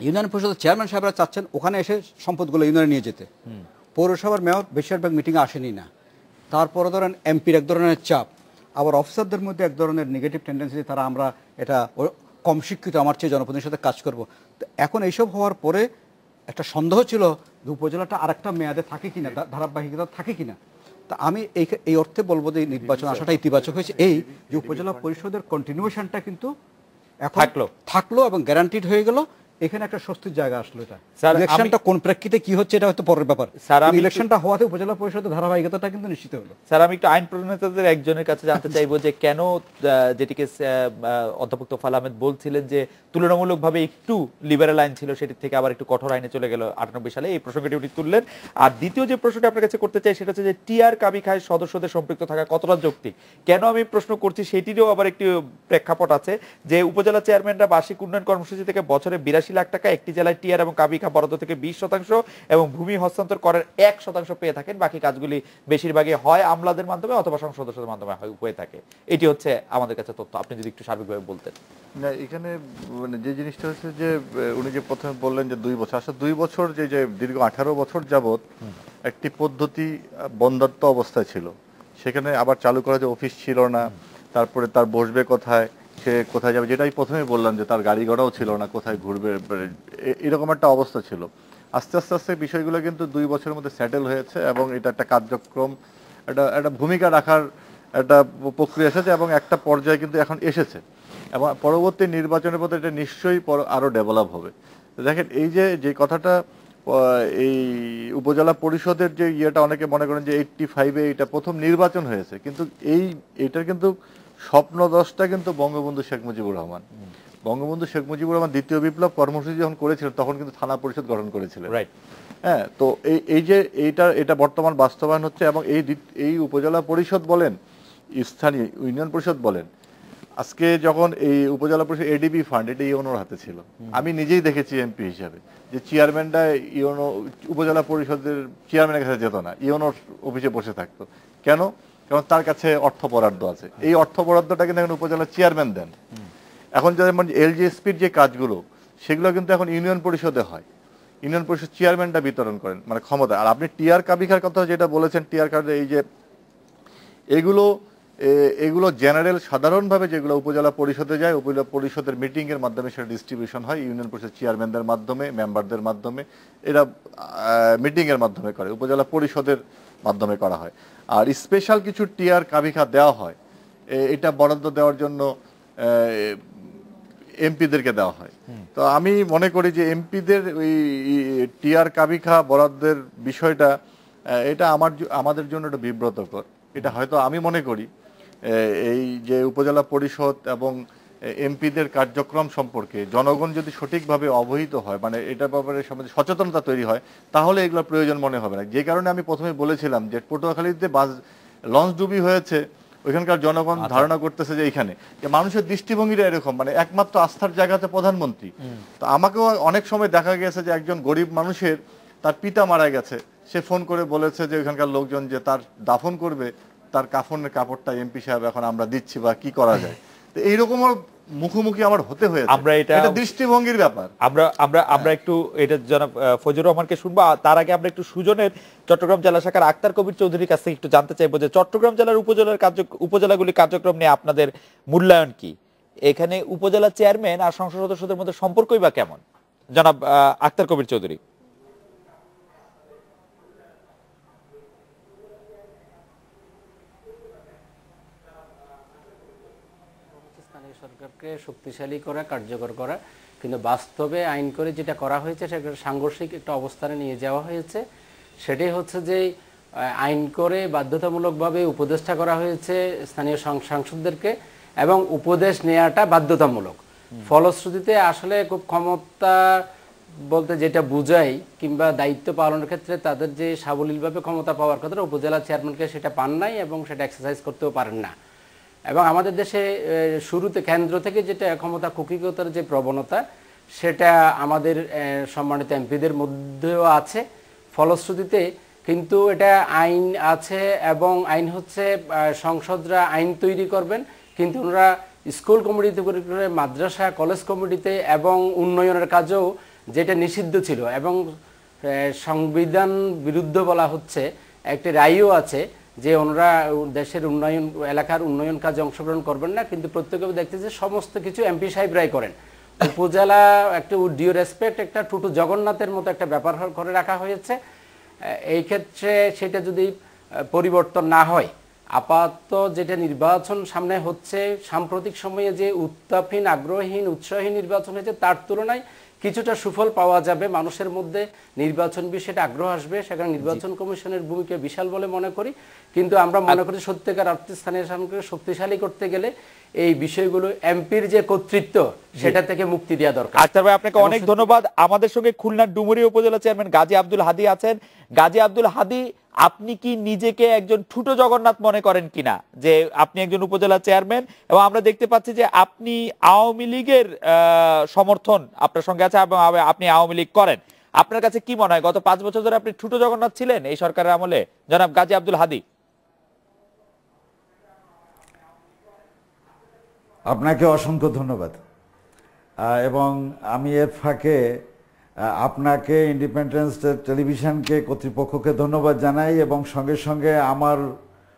ইউনিয়ন পরিষদের চেয়ারম্যান সাহেবরা চাচ্ছেন ওখানে এসে সম্পদগুলো ইউনিয়নে নিয়ে যেতে, পৌরসভার মেয়র বেশিরভাগ মিটিংয়ে আসেনি না। তারপরে ধরেন এমপির এক ধরনের চাপ, আবার অফিসারদের মধ্যে এক ধরনের নেগেটিভ টেন্ডেন্সি, তারা আমরা এটা কম শিক্ষিত, আমার চেয়ে জনপ্রতিনিধির সাথে কাজ করব। তো এখন এইসব হওয়ার পরে একটা সন্দেহ ছিল যে উপজেলাটা আরেকটা মেয়াদে থাকে কিনা, ধারাবাহিকতা থাকে কিনা। তা আমি এই অর্থে বলবো যে নির্বাচন আসাটা ইতিবাচক হয়েছে, এই যে উপজেলা পরিষদের কন্টিনিউশনটা কিন্তু এখন থাকলো এবং গ্যারান্টিড হয়ে গেল এখানে একটা স্বস্তির জায়গা আসলো। এটা স্যার, ইলেকশনটা কোন প্রেক্ষিতে কি হচ্ছে এটা হয়তো পরের ব্যাপার, স্যার, ইলেকশনটা হওয়াতে উপজেলা পরিষদের ধারাবাহিকতাটা কিন্তু নিশ্চিত হলো। স্যার, আমি একটু আইন প্রণেতাদের একজনের কাছে জানতে চাইবো যে কেন যেটিকে অধ্যাপক তোফায়েল আহমেদ বলছিলেন যে তুলনামূলকভাবে একটু লিবারেল আইন ছিল, সেটি থেকে আবার একটু কঠোর আইনে চলে গেল 98 সালে, এই প্রসঙ্গটি উনি তুললেন। আর দ্বিতীয় যে প্রশ্নটি আপনার কাছে করতে চাই সেটা হচ্ছে যে টিআর কাবিখায় সদস্যদের সম্পৃক্ত থাকা কতটা যৌক্তিক। কেন আমি প্রশ্ন করছি সেটিরও আবার একটি প্রেক্ষাপট আছে যে উপজেলা চেয়ারম্যানরা বার্ষিক উন্নয়ন কর্মসূচি থেকে বছরে 82 লাখ টাকা, একটি জেলায় টিআর এবং কাবিখা বরাদ্দ থেকে 20% এবং ভূমি হস্তান্তর করার 1% পেয়ে থাকেন। বাকি কাজগুলি বেশিরভাগই হয় আমলাদের মাধ্যমে অথবা সংসদ সদস্যদের মাধ্যমে হয়ে থাকে। এটি হচ্ছে আমাদের কাছে তথ্য। আপনি যদি একটু সার্বিকভাবে বলতেন। না, এখানে মানে যে জিনিসটা হচ্ছে যে উনি যে প্রথমে বললেন যে 2 বছর, আসলে 2 বছর যে দীর্ঘ 18 বছর যাবত একটি পদ্ধতি বন্ধাত্ম অবস্থায় ছিল, সেখানে আবার চালু করা যে অফিস ছিল না, তারপরে তার বসবে কোথায়, সে কোথায় যাবে, যেটাই প্রথমে বললাম যে তার গাড়ি ঘোড়াও ছিল না, কোথায় ঘুরবে, এরকম একটা অবস্থা ছিল। আস্তে আস্তে আস্তে বিষয়গুলো কিন্তু 2 বছরের মধ্যে সেটেল হয়েছে এবং এটা একটা কার্যক্রম, একটা ভূমিকা রাখার একটা প্রক্রিয়া এসেছে এবং একটা পর্যায়ে কিন্তু এখন এসেছে এবং পরবর্তী নির্বাচনের পথে এটা নিশ্চয়ই আরও ডেভেলপ হবে। দেখেন, এই যে কথাটা, এই উপজেলা পরিষদের যে ইয়েটা, অনেকে মনে করেন যে 85-এ এটা প্রথম নির্বাচন হয়েছে, কিন্তু এইটার কিন্তু স্বপ্নদশটা কিন্তু বঙ্গবন্ধু শেখ মুজিবুর রহমান। বঙ্গবন্ধু শেখ মুজিবুর রহমান দ্বিতীয় বিপ্লব কর্মসূচি যখন করেছিলেন তখন কিন্তু থানা পরিষদ গঠন করেছিলেন। হ্যাঁ, তো এই যে এটা বর্তমান বাস্তবায়ন হচ্ছে এবং এই উপজেলা পরিষদ বলেন, স্থানীয় ইউনিয়ন পরিষদ বলেন, আজকে যখন এই উপজেলা পরিষদ এডিবি ফান্ড, এটা ইউনোর হাতে ছিল। আমি নিজেই দেখেছি এমপি হিসাবে যে চেয়ারম্যানরা ইউনো উপজেলা পরিষদের চেয়ারম্যানের কাছে যেত না, ইউনোর অফিসে বসে থাকতো। কেন? কারণ তার কাছে অর্থ বরাদ্দ আছে। এই অর্থ বরাদ্দটা কিন্তু এখন উপজেলা চেয়ারম্যান দেন। এখন যেমন এলজিএসপির যে কাজগুলো, সেগুলো কিন্তু এখন ইউনিয়ন পরিষদে হয়, ইউনিয়ন পরিষদ চেয়ারম্যানটা বিতরণ করেন, মানে ক্ষমতা। আর আপনি টিআর কাবিখার কথা যেটা বলেছেন, টিআর কার্ড, এই যে এগুলো জেনারেল সাধারণভাবে যেগুলো উপজেলা পরিষদে যায়, উপজেলা পরিষদের মিটিংয়ের মাধ্যমে সেটা ডিস্ট্রিবিউশন হয় ইউনিয়ন পরিষদ চেয়ারম্যানদের মাধ্যমে, মেম্বারদের মাধ্যমে, এরা মিটিংয়ের মাধ্যমে করে, উপজেলা পরিষদের মাধ্যমে করা হয়। আর স্পেশাল কিছু টিআর কাবিখা দেওয়া হয়, এটা বরাদ্দ দেওয়ার জন্য এমপিদেরকে দেওয়া হয়। তো আমি মনে করি যে এমপিদের ওই টিআর কাবিখা বরাদ্দের বিষয়টা, এটা আমাদের জন্য একটা বিব্রতকর। এটা হয়তো আমি মনে করি এই যে উপজেলা পরিষদ এবং এমপিদের কার্যক্রম সম্পর্কে জনগণ যদি সঠিকভাবে অবহিত হয়, মানে এটার ব্যাপারে সমাজে সচেতনতা তৈরি হয়, তাহলে এগুলোর প্রয়োজন মনে হবে না। যে কারণে আমি প্রথমে বলেছিলাম যে পটুয়াখালীতে লঞ্চ ডুবি হয়েছে, ওইখানকার জনগণ ধারণা করতেছে যে এইখানে যে মানুষের দৃষ্টিভঙ্গিটা এরকম, মানে একমাত্র আস্থার জায়গাতে প্রধানমন্ত্রী। তো আমাকেও অনেক সময় দেখা গেছে যে একজন গরিব মানুষের তার পিতা মারা গেছে, সে ফোন করে বলেছে যে ওইখানকার লোকজন যে তার দাফন করবে, তার কাফনের কাপড়টা এমপি সাহেব এখন আমরা দিচ্ছি, বা কি করা যায়। তো এইরকম মুখোমুখি আমার হতে হয়েছে। আমরা এটা দৃষ্টিভঙ্গির ব্যাপার। আমরা একটু এটা জনাব ফজলুর রহমানকে শুনবো। তার আগে আমরা একটু সুজনের চট্টগ্রাম জেলা শাখার আক্তার কবির চৌধুরীর কাছ থেকে একটু জানতে চাইবো যে চট্টগ্রাম জেলার উপজেলাগুলির কার্যক্রম নিয়ে আপনাদের মূল্যায়ন কি? এখানে উপজেলা চেয়ারম্যান আর সংসদ সদস্যদের মধ্যে সম্পর্কই বা কেমন? জনাব আক্তার কবির চৌধুরী। সরকারকে শক্তিশালী করা, কার্যকর করা, কিন্তু বাস্তবে আইন করে যেটা করা হয়েছে সেটা সাংঘর্ষিক একটা অবস্থানে নিয়ে যাওয়া হয়েছে। সেটাই হচ্ছে যে আইন করে বাধ্যতামূলকভাবে উপদেষ্টা করা হয়েছে স্থানীয় সাংসদদেরকে, এবং উপদেশ নেওয়াটা বাধ্যতামূলক। ফলশ্রুতিতে আসলে খুব ক্ষমতা বলতে যেটা বুঝাই, কিংবা দায়িত্ব পালনের ক্ষেত্রে তাদের যে সাবলীলভাবে ক্ষমতা পাওয়ার কথা, উপজেলা চেয়ারম্যানকে সেটা পান নাই এবং সেটা এক্সারসাইজ করতেও পারেন না। এবং আমাদের দেশে শুরুতে কেন্দ্র থেকে যেটা ক্ষমতা কুকিগতার যে প্রবণতা, সেটা আমাদের সম্মানিত এমপিদের মধ্যেও আছে। ফলশ্রুতিতে কিন্তু এটা আইন আছে এবং আইন হচ্ছে সংসদরা আইন তৈরি করবেন, কিন্তু ওনারা স্কুল কমিটিতে করে মাদ্রাসা কলেজ কমিটিতে এবং উন্নয়নের কাজেও যেটা নিষিদ্ধ ছিল এবং সংবিধান বিরুদ্ধ বলা হচ্ছে, একটি রায়ও আছে যে ওনারা দেশের উন্নয়ন, এলাকার উন্নয়ন কাজে অংশগ্রহণ করবেন না, কিন্তু প্রত্যেকে দেখতেছে সমস্ত কিছু এমপি সাহেবরাই করেন। উপজেলা একটা ডিউ রেসপেক্ট, একটা টুটু জগন্নাথের মতো একটা ব্যাপার করে রাখা হয়েছে। এই ক্ষেত্রে সেটা যদি পরিবর্তন না হয়, আপাতত যেটা নির্বাচন সামনে হচ্ছে, সাম্প্রতিক সময়ে যে উত্তাপহীন, আগ্রহহীন, উৎসাহহীন নির্বাচন হয়েছে তার তুলনায় কিছুটা সুফল পাওয়া যাবে, মানুষের মধ্যে নির্বাচন বিষয়টা আগ্রহ আসবে, সেখানে নির্বাচন কমিশনের ভূমিকা বিশাল বলে মনে করি। কিন্তু আমরা মনে করি সত্যিকার অর্থে স্থানীয় সরকারকে শক্তিশালী করতে গেলে এই বিষয়গুলো এমপির যে কর্তৃত্ব সেটা থেকে মুক্তি দেওয়া দরকার। আচ্ছা ভাই, আপনাকে অনেক ধন্যবাদ। আমাদের সঙ্গে খুলনার ডুমুরিয়া উপজেলা চেয়ারম্যান গাজী আব্দুল হাদী আছেন। গাজী আব্দুল হাদী, আপনি কি নিজেকে একজন ঠুটো জগন্নাথ মনে করেন কিনা, যে আপনি একজন উপজেলা চেয়ারম্যান এবং আমরা দেখতে পাচ্ছি যে আপনি আওয়ামী লীগের সমর্থন আপনার সঙ্গে আছে এবং আপনি আওয়ামী লীগ করেন, আপনার কাছে কি মনে হয় গত 5 বছর ধরে আপনি ঠুটো জগন্নাথ ছিলেন এই সরকারের আমলে, জনাব গাজী আব্দুল হাদী? আপনাকে অসংখ্য ধন্যবাদ। এবং আমি এর ফাঁকে আপনাকে, ইন্ডিপেন্ডেন্স টেলিভিশনকে, কর্তৃপক্ষকে ধন্যবাদ জানাই এবং সঙ্গে সঙ্গে আমার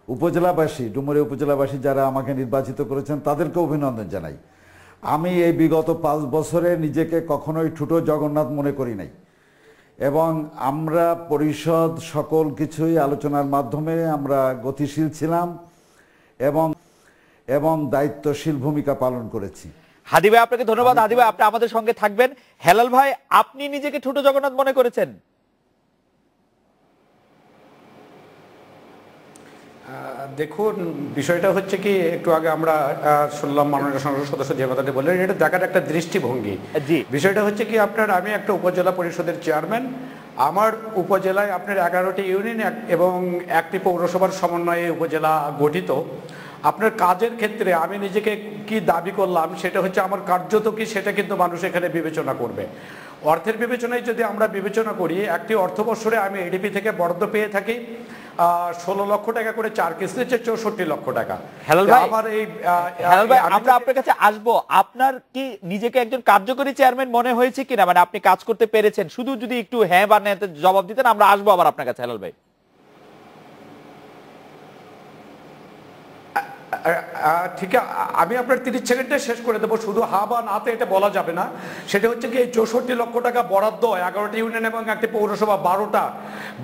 উপজেলাবাসী, ডুমুরিয়া উপজেলাবাসী যারা আমাকে নির্বাচিত করেছেন তাদেরকে অভিনন্দন জানাই। আমি এই বিগত 5 বছরে নিজেকে কখনোই ঠুটো জগন্নাথ মনে করি নাই এবং আমরা পরিষদ সকল কিছুই আলোচনার মাধ্যমে আমরা গতিশীল ছিলাম এবং দায়িত্বশীল ভূমিকা পালন করেছি। হাদী ভাই, আপনাকে ধন্যবাদ। হাদী ভাই, আপনি আমাদের সঙ্গে থাকবেন। হেলাল ভাই, আপনি নিজেকে ঠুটো জগন্নাথ মনে করেছেন? দেখুন, বিষয়টা হচ্ছে কি, একটু আগে আমরা শুনলাম মাননীয় সংসদ সদস্য যে কথাটি বললেন, এটা দেখার একটা দৃষ্টিভঙ্গি। বিষয়টা হচ্ছে কি, আমি একটা উপজেলা পরিষদের চেয়ারম্যান, আমার উপজেলায় আপনার 11টি ইউনিয়ন এবং 1টি পৌরসভার সমন্বয়ে উপজেলা গঠিত। আপনার কাজের ক্ষেত্রে আমি নিজেকে কি দাবি করলাম সেটা হচ্ছে আমার কার্যত কি, সেটা কিন্তু মানুষ এখানে বিবেচনা করবে। অর্থের বিবেচনায় যদি আমরা বিবেচনা করি, একটি অর্থবৎসরে আমি এডিপি থেকে বরাদ্দ পেয়ে থাকি 16 লক্ষ টাকা করে, 4 কিস্তিতে 64 লক্ষ টাকা। হেলাল ভাই, আমরা আপনার কাছে আসবো। আপনার কি নিজেকে একজন কার্যকরী চেয়ারম্যান মনে হয়েছে কিনা, মানে আপনি কাজ করতে পেরেছেন? শুধু যদি একটু হ্যাঁ বা না জবাব দিতেন, আমরা আসবো আবার আপনার কাছে। হেলাল ভাই, ঠিক আছে, আমি আপনার 30 সেকেন্ডে শেষ করে দেবো। শুধু হা বা নাতে এটা বলা যাবে না। সেটা হচ্ছে কি, 64 লক্ষ টাকা বরাদ্দ, 11টি ইউনিয়ন এবং 1টি পৌরসভা,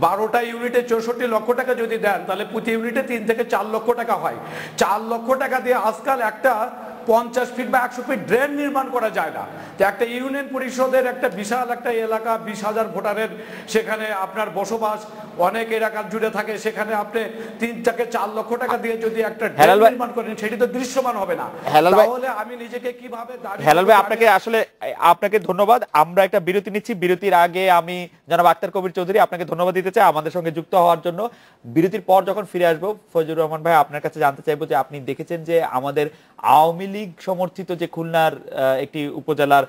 12টা ইউনিটে 64 লক্ষ টাকা যদি দেন, তাহলে প্রতি ইউনিটে 3 থেকে 4 লক্ষ টাকা হয়। 4 লক্ষ টাকা দিয়ে আজকাল একটা 50 ফিট বা 100 ফিট ড্রেন নির্মাণ করা যায় না। তো একটা ইউনিয়ন পরিষদের একটা বিশাল একটা এলাকা, 20,000 ভোটারের সেখানে আপনার বসবাস, অনেক এলাকা জুড়ে থাকে, সেখানে আপনি 3 থেকে 4 লক্ষ টাকা দিয়ে যদি একটা ড্রেন নির্মাণ করেন, সেটি তো দৃশ্যমান হবে না। তাহলে আমি নিজেকে কিভাবে দাবি? হেলাল ভাই, আপনাকে ধন্যবাদ। আমরা একটা বিরতি নিচ্ছি। বিরতির আগে আমি জনাব আক্তার কবির চৌধুরী আপনাকে ধন্যবাদ দিতে চাই আমাদের সঙ্গে যুক্ত হওয়ার জন্য। বিরতির পর যখন ফিরে আসবো, ফজলুর রহমান ভাই, আপনার কাছে জানতে চাইবো যে আপনি দেখেছেন যে আমাদের আওয়ামী লীগ সমর্থিত যে খুলনার একটি উপজেলার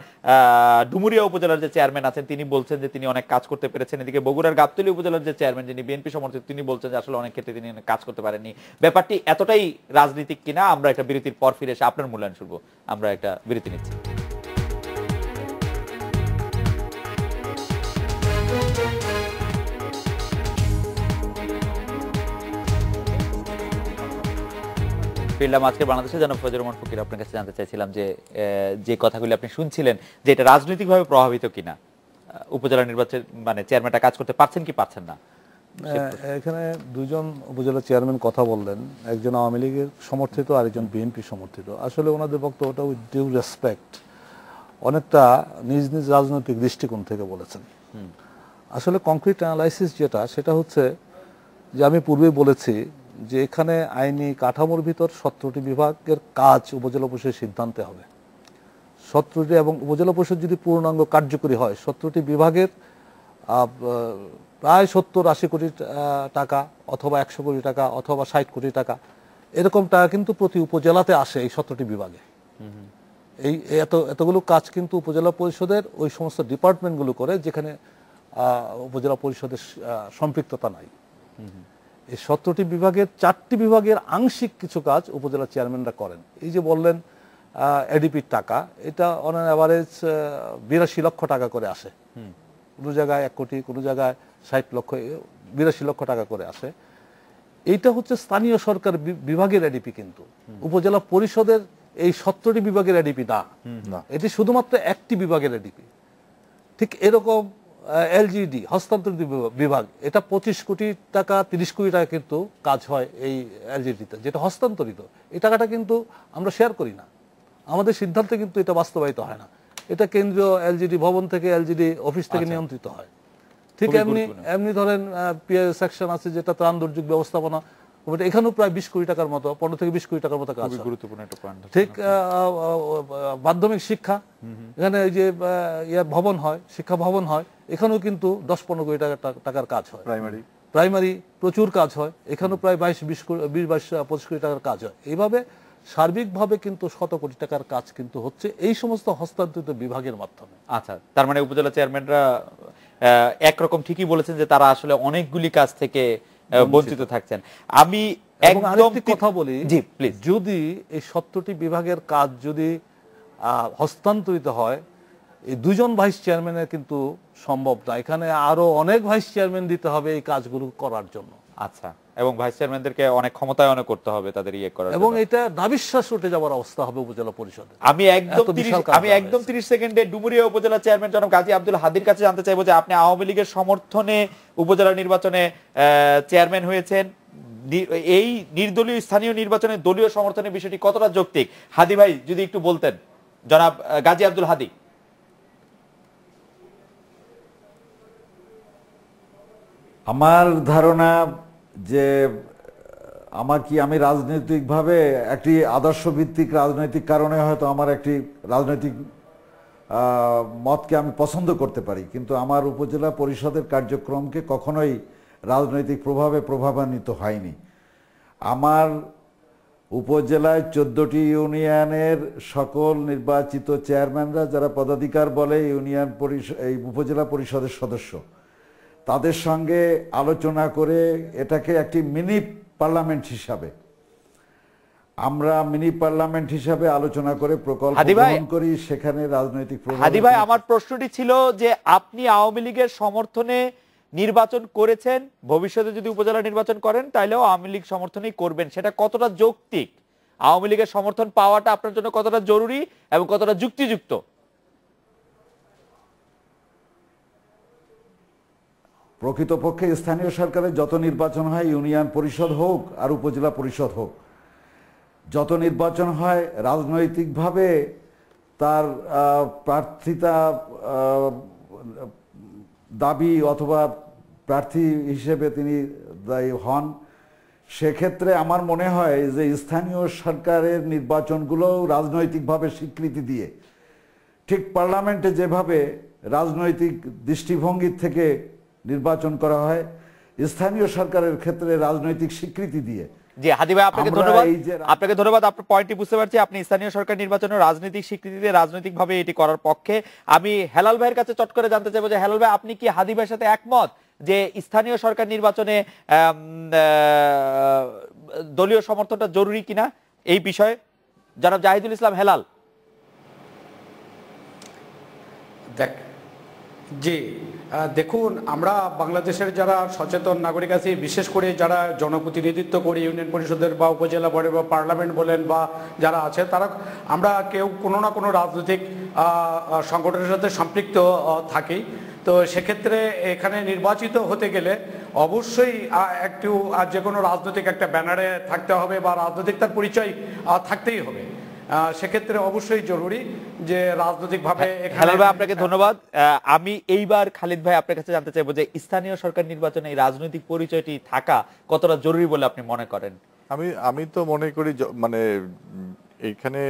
ডুমুরিয়া উপজেলার যে চেয়ারম্যান আছেন, তিনি বলছেন যে তিনি অনেক কাজ করতে পেরেছেন। এদিকে বগুড়ার গাবতলী উপজেলার যে চেয়ারম্যান, যিনি বিএনপি সমর্থিত, তিনি বলছেন যে আসলে অনেক ক্ষেত্রে তিনি কাজ করতে পারেননি। ব্যাপারটি এতটাই রাজনীতিক কিনা, আমরা একটা বিরতির পর ফিরে এসে আপনার মূল্যায়ন শুনবো। আমরা একটা বিরতি নিচ্ছি। ফিরলাম। আজকে বাংলাদেশে জনাব ফজলুর রহমান ফকির, আপনার কাছে জানতে চাইছিলাম যে কথাগুলি আপনি শুনছিলেন, যে এটা রাজনৈতিকভাবে প্রভাবিত কিনা, উপজেলা নির্বাচন মানে চেয়ারম্যানটা কাজ করতে পারছেন কি পারছেন না? এখানে দুজন উপজেলা চেয়ারম্যান কথা বললেন, একজন আওয়ামী লীগের সমর্থিত আর একজন বিএনপি সমর্থিত। আসলে ওনাদের বক্তব্যটা উইথ ডিউ রেসপেক্ট অনেকটা নিজ নিজ রাজনৈতিক দৃষ্টিকোণ থেকে বলেছেন। আসলে কংক্রিট অ্যানালাইসিস যেটা, সেটা হচ্ছে যে আমি পূর্বেই বলেছি যে এখানে আইনি কাঠামোর ভিতর 17টি বিভাগের কাজ উপজেলা পরিষদের সিদ্ধান্তে হবে। 17টি এবং উপজেলা পরিষদ যদি পূর্ণাঙ্গ কার্যকরী হয়, 17টি বিভাগের প্রায় 70-80 কোটি টাকা অথবা 100 কোটি টাকা অথবা 60 কোটি টাকা এরকম টাকা কিন্তু প্রতি উপজেলাতে আসে এই 17টি বিভাগে। এই এতগুলো কাজ কিন্তু উপজেলা পরিষদের ওই সমস্ত ডিপার্টমেন্টগুলো করে যেখানে উপজেলা পরিষদের সম্পৃক্ততা নাই। এই 17টি বিভাগের 4টি বিভাগের আংশিক কিছু কাজ উপজেলা চেয়ারম্যানরা করেন। এই যে বললেন এডিপির টাকা, এটা অন অ্যান অ্যাভারেজ 82 লক্ষ টাকা করে আসে। কোনো জায়গায় 1 কোটি, কোনো জায়গায় 60 লক্ষ, 82 লক্ষ টাকা করে আসে। এইটা হচ্ছে স্থানীয় সরকার বিভাগের এডিপি, কিন্তু উপজেলা পরিষদের এই 17টি বিভাগের এডিপি না, এটি শুধুমাত্র একটি বিভাগের এডিপি। ঠিক এরকম এলজিডি হস্তান্তরিত বিভাগ, এটা 25 কোটি টাকা 30 কোটি টাকা কিন্তু কাজ হয় এই এলজিডিতে, যেটা হস্তান্তরিত। এই টাকাটা কিন্তু আমরা শেয়ার করি না, আমাদের সিদ্ধান্তে কিন্তু এটা বাস্তবায়িত হয় না। এটা কেন্দ্রীয় এলজিডি ভবন থেকে, এলজিডি অফিস থেকে নিয়ন্ত্রিত হয়। ঠিক এমনি ধরেন পিএ সেকশন আছে যেটা ত্রাণ দুর্যোগ ব্যবস্থাপনা, এখানেও প্রায় 20 কোটি টাকার মতো, 15 থেকে 20 কোটি টাকার মতো কাজ। গুরুত্বপূর্ণ একটা পয়েন্ট। ঠিক মাধ্যমিক শিক্ষা, এখানে এই যে ভবন হয়, শিক্ষা ভবন হয়, এখানেও কিন্তু 10-15 কোটি টাকার কাজ হয়। প্রাইমারি প্রচুর কাজ হয়, এখানেও প্রায় 22-25 কোটি টাকার কাজ হয়। এইভাবে সার্বিকভাবে কিন্তু 100 কোটি টাকার কাজ কিন্তু হচ্ছে এই সমস্ত হস্তান্তরিত বিভাগের মাধ্যমে। আচ্ছা, তার মানে উপজেলা চেয়ারম্যানরা একরকম ঠিকই বলেছেন যে তারা আসলে অনেকগুলি কাজ থেকে বঞ্চিত থাকছেন। আমি আরেকটি কথা বলি, জি প্লিজ, যদি এই 70টি বিভাগের কাজ যদি হস্তান্তরিত হয়, এই 2 জন ভাইস চেয়ারম্যানের কিন্তু সম্ভব না, এখানে আরো অনেক ভাইস চেয়ারম্যান দিতে হবে এই কাজগুলো করার জন্য। আচ্ছা, এবং ভাইস চেয়ারম্যানদেরকে অনেক ক্ষমতায়ন করতে হবে তাদের করার, এবং এটা দাবিশ্বাস উঠে যাওয়ার অবস্থা হবে উপজেলা পরিষদে। আমি একদম 30 সেকেন্ডে ডুমুরিয়া উপজেলা চেয়ারম্যান জনাব গাজী আব্দুল হাদীর কাছে জানতে চাইবো যে আপনি আওয়ামী লীগের সমর্থনে উপজেলা নির্বাচনে চেয়ারম্যান হয়েছেন, এই নির্দলীয় স্থানীয় নির্বাচনে দলীয় সমর্থনের বিষয়টি কতটা যৌক্তিক? হাদী ভাই যদি একটু বলতেন, জনাব গাজী আব্দুল হাদী। আমার ধারণা যে আমি রাজনৈতিকভাবে একটি আদর্শ ভিত্তিক রাজনৈতিক কারণে হয়তো আমার একটি রাজনৈতিক মতকে আমি পছন্দ করতে পারি, কিন্তু আমার উপজেলা পরিষদের কার্যক্রমকে কখনোই রাজনৈতিক প্রভাবে প্রভাবান্বিত হয়নি। আমার উপজেলায় 14টি ইউনিয়নের সকল নির্বাচিত চেয়ারম্যানরা যারা পদাধিকার বলে ইউনিয়ন পরিষদ, এই উপজেলা পরিষদের সদস্য, তাদের সঙ্গে আলোচনা করে এটাকে একটি মিনি পার্লামেন্ট হিসাবে আলোচনা করে প্রকল্প গ্রহণ করি, সেখানে রাজনৈতিক প্রভাব। হাদী ভাই, আমার প্রশ্নটি ছিল যে আপনি আওয়ামী লীগের সমর্থনে নির্বাচন করেছেন, ভবিষ্যতে যদি উপজেলা নির্বাচন করেন তাহলেও আওয়ামী লীগ সমর্থনই করবেন, সেটা কতটা যৌক্তিক? আওয়ামী লীগের সমর্থন পাওয়াটা আপনার জন্য কতটা জরুরি এবং কতটা যুক্তিযুক্ত? প্রকৃতপক্ষে স্থানীয় সরকারের যত নির্বাচন হয়, ইউনিয়ন পরিষদ হোক আর উপজেলা পরিষদ হোক, যত নির্বাচন হয় রাজনৈতিকভাবে তার প্রার্থিতা দাবি অথবা প্রার্থী হিসেবে তিনি দায়ী হন, সেক্ষেত্রে আমার মনে হয় যে স্থানীয় সরকারের নির্বাচনগুলো রাজনৈতিকভাবে স্বীকৃতি দিয়ে, ঠিক পার্লামেন্টে যেভাবে রাজনৈতিক দৃষ্টিভঙ্গি থেকে নির্বাচন করা হয়, স্থানীয় সরকারের ক্ষেত্রে রাজনৈতিক স্বীকৃতি দিয়ে। জি হাদী ভাই, আপনাকে ধন্যবাদ, আপনার পয়েন্টটি বুঝতে পারছি। আপনি স্থানীয় সরকার নির্বাচনের রাজনৈতিক স্বীকৃতি দিয়ে রাজনৈতিকভাবে এটি করার পক্ষে। আমি হেলাল ভাইয়ের কাছে চট করে জানতে চাইবো যে হেলাল ভাই, আপনি কি হাদী ভাইয়ের সাথে একমত যে স্থানীয় সরকার নির্বাচনে দলীয় সমর্থনটা জরুরি কিনা এই বিষয়ে? জনাব জাহিদুল ইসলাম হেলাল। জি দেখুন, আমরা বাংলাদেশের যারা সচেতন নাগরিক আছি, বিশেষ করে যারা জনপ্রতিনিধিত্ব করি ইউনিয়ন পরিষদের বা উপজেলা বোর্ডে বা পার্লামেন্ট বলেন বা যারা আছে, তারা আমরা কেউ কোনো না কোনো রাজনৈতিক সংগঠনের সাথে সম্পৃক্ত থাকি। তো সেক্ষেত্রে এখানে নির্বাচিত হতে গেলে অবশ্যই একটু যে কোনো রাজনৈতিক একটা ব্যানারে থাকতে হবে বা রাজনৈতিক তার পরিচয় থাকতেই হবে। সেক্ষেত্রে অবশ্যই জরুরি যে রাজনৈতিকভাবে। হেলাল ভাই, আপনাকে ধন্যবাদ। আমি এইবার খালিদ ভাই আপনার কাছে জানতে চাইবো যে স্থানীয় সরকার নির্বাচনে এই রাজনৈতিক পরিচয়টি থাকা কতটা জরুরি বলে আপনি মনে করেন? আমি তো মনে করি মানে এইখানে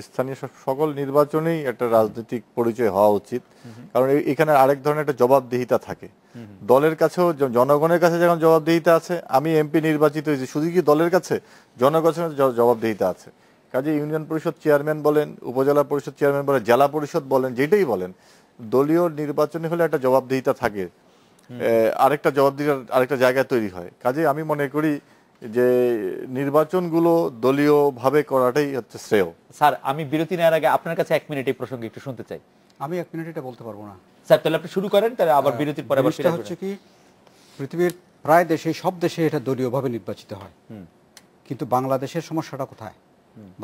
স্থানীয় সকল নির্বাচনেই একটা রাজনৈতিক পরিচয় হওয়া উচিত, কারণ এখানে আরেক ধরনের একটা জবাবদিহিতা থাকে। দলের কাছেও, জনগণের কাছে যেমন জবাবদিহিতা আছে, আমি এমপি নির্বাচিত হয়েছি শুধু কি দলের কাছে, জনগণের জবাবদিহিতা আছে। কাজে ইউনিয়ন পরিষদ চেয়ারম্যান বলেন, উপজেলা পরিষদ চেয়ারম্যান বলেন, জেলা পরিষদ বলেন, যেটাই বলেন, দলীয় নির্বাচনে হলে একটা জবাবদিহিতা থাকে, আরেকটা জবাবদিহিতার আরেকটা জায়গায় তৈরি হয়। কাজে আমি মনে করি যে নির্বাচনগুলো দলীয় ভাবে করাটাই হচ্ছে শ্রেয়। স্যার, আমি বিরতি নেওয়ার আগে আপনার কাছে 1 মিনিট এই প্রসঙ্গে একটু শুনতে চাই। আমি 1 মিনিট এটা বলতে পারবো না স্যার, তাহলে আপনি শুরু করেন, তাহলে আবার বিরতির পরে আবার ফিরে আসবেন। হচ্ছে কি, পৃথিবীর প্রায় দেশে, সব দেশে এটা দলীয়ভাবে নির্বাচিত হয়, কিন্তু বাংলাদেশের সমস্যাটা কোথায়?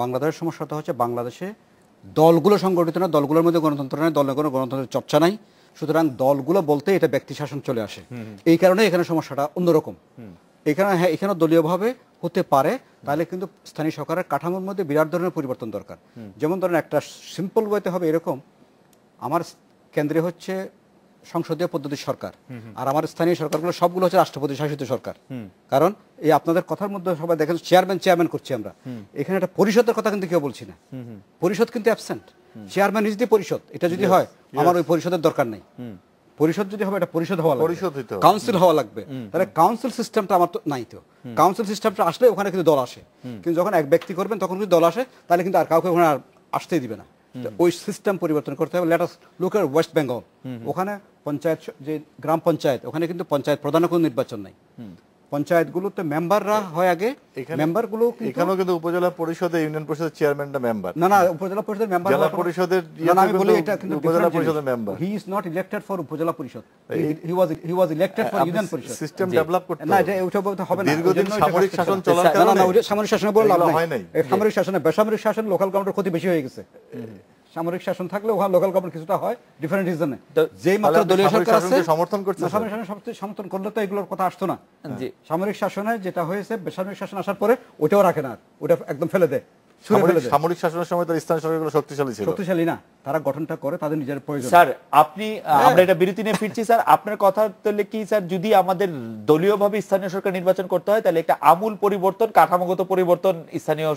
বাংলাদেশের সমস্যাটা হচ্ছে বাংলাদেশে দলগুলো সংগঠিত না, দলগুলোর মধ্যে গণতন্ত্র নাই, দলের কোনো গণতন্ত্রের চর্চা নাই, সুতরাং দলগুলো বলতে এটা ব্যক্তি শাসন চলে আসে, এই কারণে এখানে সমস্যাটা অন্যরকম। এখানে হ্যাঁ, এখানে দলীয়ভাবে হতে পারে, তাহলে কিন্তু স্থানীয় সরকারের কাঠামোর মধ্যে বিরাট ধরনের পরিবর্তন দরকার। যেমন ধরেন একটা সিম্পল ওয়েতে হবে এরকম, আমার কেন্দ্রে হচ্ছে সংসদীয় পদ্ধতির সরকার, আর আমার স্থানীয় সরকারগুলো সবগুলো হচ্ছে রাষ্ট্রপতি শাসিত সরকার। কারণ এই আপনাদের কথার মধ্যে সবাই দেখেন চেয়ারম্যান করছি আমরা, এখানে একটা পরিষদের কথা কিন্তু কেউ বলছি না, পরিষদ কিন্তু অ্যাবসেন্ট, চেয়ারম্যান ইজ দি পরিষদ। এটা যদি হয় আমার ওই পরিষদের দরকার নেই, পরিষদ যদি হবে এটা পরিষদ হওয়া লাগবে, কাউন্সিল হওয়া লাগবে। তাহলে কাউন্সিল সিস্টেমটা আমার তো নাই, তো কাউন্সিল সিস্টেমটা আসলে ওখানে কিন্তু দল আসে, কিন্তু যখন এক ব্যক্তি করবেন তখন যদি দল আসে তাহলে কিন্তু আর কাউকে ওখানে আর আসতেই দিবে না। ওই সিস্টেম পরিবর্তন করতে হবে। Let us look at West Bengal, ওখানে পঞ্চায়েত যে গ্রাম পঞ্চায়েত, ওখানে কিন্তু পঞ্চায়েত প্রধানের কোনো নির্বাচন নাই, পঞ্চায়েতগুলোতে মেম্বাররা হয় আগে, মেম্বারগুলো এখানেও কিন্তু উপজেলা পরিষদে ইউনিয়ন পরিষদের চেয়ারম্যানটা মেম্বার না, উপজেলা পরিষদের মেম্বার, জেলা পরিষদের আমি বলি এটা কিন্তু উপজেলা পরিষদের member, he is not elected for উপজেলা পরিষদ, হি ওয়াজ ইলেক্টেড ফর ইউনিয়ন পরিষদ। সিস্টেম ডেভেলপ করতে না, এটা ওটা বলতে হবে না, দীর্ঘদিন সামরিক শাসন চলার কারণে না, সামরিক শাসনে বলে লাভ নাই, সামরিক শাসনে বেসামরিক শাসন লোকাল গভর্নমেন্টের ক্ষতি বেশি হয়ে গেছে। সামরিক শাসন থাকলে ওখানে লোকাল গভর্নমেন্ট কিছুটা হয় ডিফারেন্ট রিজনে, যেই মাত্র দলীয় সরকার আছে সমর্থন করছে, সামরিক শাসন সমর্থন করলে তো এগুলোর কথা আসতো না। সামরিক শাসনে যেটা হয়েছে, বেসামরিক শাসন আসার পরে ওটাও রাখে না, ওটা একদম ফেলে দেয়। সামরিক শাসনের সময় তো স্থানীয় সরকারগুলো শক্তিশালী ছিল, শক্তিশালী না, তারা গঠনটা করে তাদের নিজের প্রয়োজন। স্যার আপনি, আমরা এটা বিরতি নিয়ে ফিরছি স্যার, আপনার কথা তাহলে কি স্যার, যদি আমাদের দলীয়ভাবে স্থানীয় সরকার নির্বাচন করতে হয় তাহলে একটা আমূল পরিবর্তন, কাঠামোগত পরিবর্তন স্থানীয়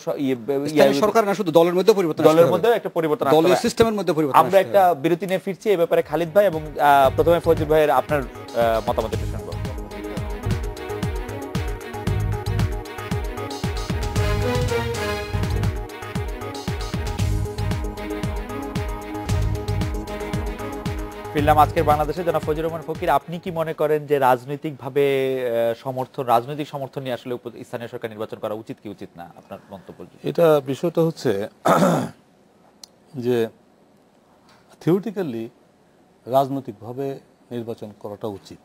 সরকার না, শুধু দলের মধ্যে পরিবর্তন, দলের মধ্যে একটা পরিবর্তন, দলীয় সিস্টেমের মধ্যে পরিবর্তন। আমরা একটা বিরতি নিয়ে ফিরছি, এই ব্যাপারে খালিদ ভাই এবং প্রথমে ফজল ভাইয়ের আপনার মতামত একটু শুনবো। ফিরলাম আজকের বাংলাদেশে। জনাব ফজলুর রহমান ফকির, আপনি কি মনে করেন যে রাজনৈতিকভাবে রাজনৈতিক সমর্থন নিয়ে আসলে স্থানীয় সরকার নির্বাচন করা উচিত কি উচিত না, আপনার মন্তব্য? এটা বিষয়টা হচ্ছে যে থিওরিটিক্যালি রাজনৈতিকভাবে নির্বাচন করাটা উচিত,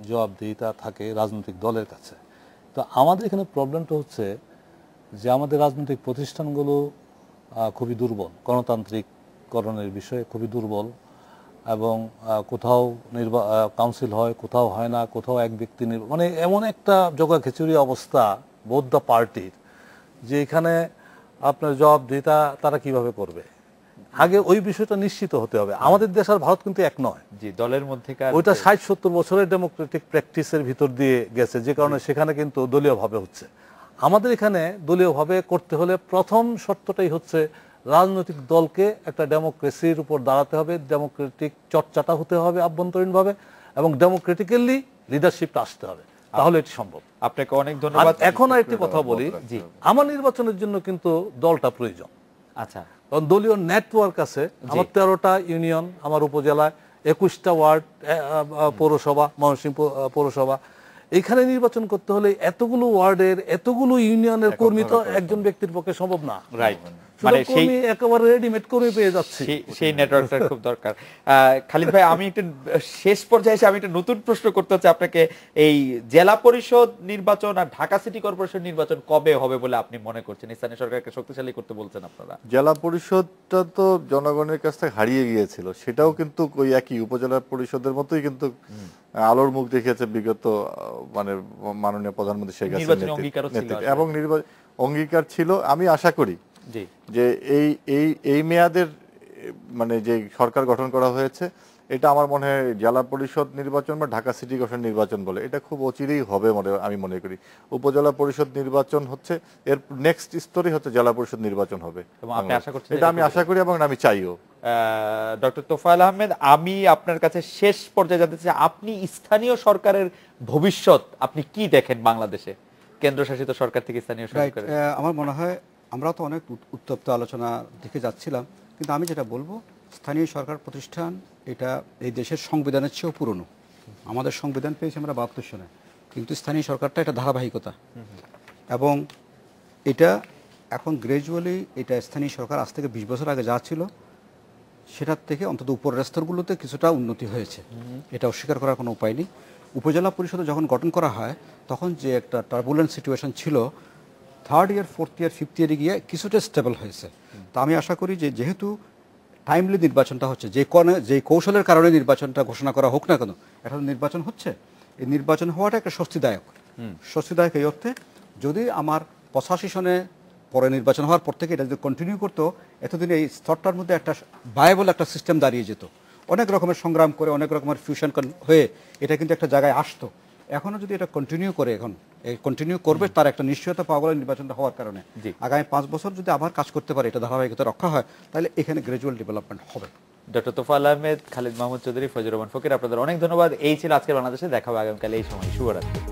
জবাবদিহিতা থাকে রাজনৈতিক দলের কাছে। তো আমাদের এখানে প্রবলেমটা হচ্ছে যে আমাদের রাজনৈতিক প্রতিষ্ঠানগুলো খুবই দুর্বল, গণতান্ত্রিককরণের বিষয়ে খুবই দুর্বল, এবং কোথাও কাউন্সিল হয়, কোথাও হয় না, কোথাও এক ব্যক্তি মানে এমন একটা জগা খিচুড়ি অবস্থা বোথ দ্য পার্টির, যে এখানে আপনার জবাবদিহিতা তারা কিভাবে করবে, আগে ওই বিষয়টা নিশ্চিত হতে হবে। আমাদের দেশ আর ভারত কিন্তু এক নয়, জি, দলের মধ্যে ওইটা 60-70 বছরের ডেমোক্রেটিক প্র্যাকটিসের ভিতর দিয়ে গেছে, যে কারণে সেখানে কিন্তু দলীয়ভাবে হচ্ছে। আমাদের এখানে দলীয়ভাবে করতে হলে প্রথম শর্তটাই হচ্ছে রাজনৈতিক দলকে একটা ডেমোক্রেসির উপর দাঁড়াতে হবে, ডেমোক্রেটিক চর্চাটা হতে হবে আভ্যন্তরীণভাবে, এবং ডেমোক্রেটিক্যালি লিডারশিপটা আসতে হবে, তাহলে এটি সম্ভব। আপনাকে অনেক ধন্যবাদ। এখন আরেকটি কথা বলি, জি, আমার নির্বাচনের জন্য কিন্তু দলটা প্রয়োজন। আচ্ছা, কারণ দলীয় নেটওয়ার্ক আছে, আমার 13টা ইউনিয়ন, আমার উপজেলায় 21টা ওয়ার্ড, পৌরসভা, ময়মনসিংহ পৌরসভা, এখানে নির্বাচন করতে হলে এতগুলো ওয়ার্ডের এতগুলো ইউনিয়নের কর্মী তো একজন ব্যক্তির পক্ষে সম্ভব না, রাইট, মানে সেই একেবারে রেডিমেড কর্মী পেয়ে যাচ্ছে, সেই নেটওয়ার্কটা খুব দরকার। খালিদ ভাই, আমি একটা শেষ পর্যায়ে এসে আমি একটা নতুন প্রশ্ন করতে হচ্ছে আপনাকে, এই জেলা পরিষদ নির্বাচন আর ঢাকা সিটি কর্পোরেশন নির্বাচন কবে হবে বলে আপনি মনে করছেন? স্থানীয় সরকারকে শক্তিশালী করতে বলছেন আপনারা। জেলা পরিষদটা তো জনগণের কাছ থেকে হারিয়ে গিয়েছিল, সেটাও কিন্তু ওই একই উপজেলা পরিষদের মতোই কিন্তু আলোর মুখ দেখিয়েছে বিগত মানে মাননীয় প্রধানমন্ত্রী শেখ হাসিনার নেতৃত্বে, এবং অঙ্গীকার ছিল। আমি আশা করি যে এই মেয়াদের মানে যে সরকার গঠন করা হয়েছে, এটা আমার মনে হয় জেলা পরিষদ নির্বাচন বা ঢাকা সিটি কর্পোরেশন নির্বাচন বলে, এটা খুব অচিরেই হবে আমি মনে করি। উপজেলা পরিষদ নির্বাচন হচ্ছে এর নেক্সট স্তরে, হচ্ছে জেলা পরিষদ নির্বাচন হবে, এটা আমি আশা করি এবং আমি চাইও। ডক্টর তোফায়েল আহমেদ, আমি আপনার কাছে শেষ পর্যায়ে জানতে চাই, আপনি স্থানীয় সরকারের ভবিষ্যৎ আপনি কি দেখেন বাংলাদেশে, কেন্দ্রশাসিত সরকার থেকে স্থানীয় সরকার? আমার মনে হয় আমরা তো অনেক উত্তপ্ত আলোচনা দিকে যাচ্ছিলাম, কিন্তু আমি যেটা বলবো, স্থানীয় সরকার প্রতিষ্ঠান এটা এই দেশের সংবিধানের চেয়েও পুরনো। আমাদের সংবিধান পেয়েছি আমরা 72 সনে, কিন্তু স্থানীয় সরকারটা এটা ধারাবাহিকতা, এবং এটা এখন গ্র্যাজুয়ালি এটা স্থানীয় সরকার আজ থেকে 20 বছর আগে যা ছিল সেটার থেকে অন্তত উপরের স্তরগুলোতে কিছুটা উন্নতি হয়েছে, এটা অস্বীকার করার কোনো উপায় নেই। উপজেলা পরিষদ যখন গঠন করা হয় তখন যে একটা টার্বুলেন্ট সিচুয়েশন ছিল, 3rd ইয়ার 4th ইয়ার 5th ইয়ারে গিয়ে কিছুটা স্টেবল হয়েছে। তা আমি আশা করি যে যেহেতু টাইমলি নির্বাচনটা হচ্ছে, যে কৌশলের কারণে নির্বাচনটা ঘোষণা করা হোক না কেন, এখন নির্বাচন হচ্ছে। এই নির্বাচন হওয়াটা একটা স্বস্তিদায়ক এই অর্থে, যদি আমার 85 সনে পরে নির্বাচন হওয়ার পর থেকে এটা যদি কন্টিনিউ করতো, এতদিন এই স্তরটার মধ্যে একটা ভায়াবল একটা সিস্টেম দাঁড়িয়ে যেত। অনেক রকমের সংগ্রাম করে, অনেক রকমের ফিউশন হয়ে এটা কিন্তু একটা জায়গায় আসতো। এখনো যদি এটা কন্টিনিউ করে, এখন কন্টিনিউ করবে, তার একটা নিশ্চয়তা পাওয়া গেল নির্বাচনটা হওয়ার কারণে। আগামী 5 বছর যদি আবার কাজ করতে পারে, এটা ধারাবাহিকতা রক্ষা হয়, তাহলে এখানে গ্রাজুয়াল ডেভেলপমেন্ট হবে। ডক্টর তোফায়েল আহমেদ, খালিদ মাহমুদ চৌধুরী, ফজলুর রহমান ফকির, আপনাদের অনেক ধন্যবাদ। এই ছিল আজকের বাংলাদেশে। দেখা হবে আগামীকাল এই সময়। শুভরাত্রি।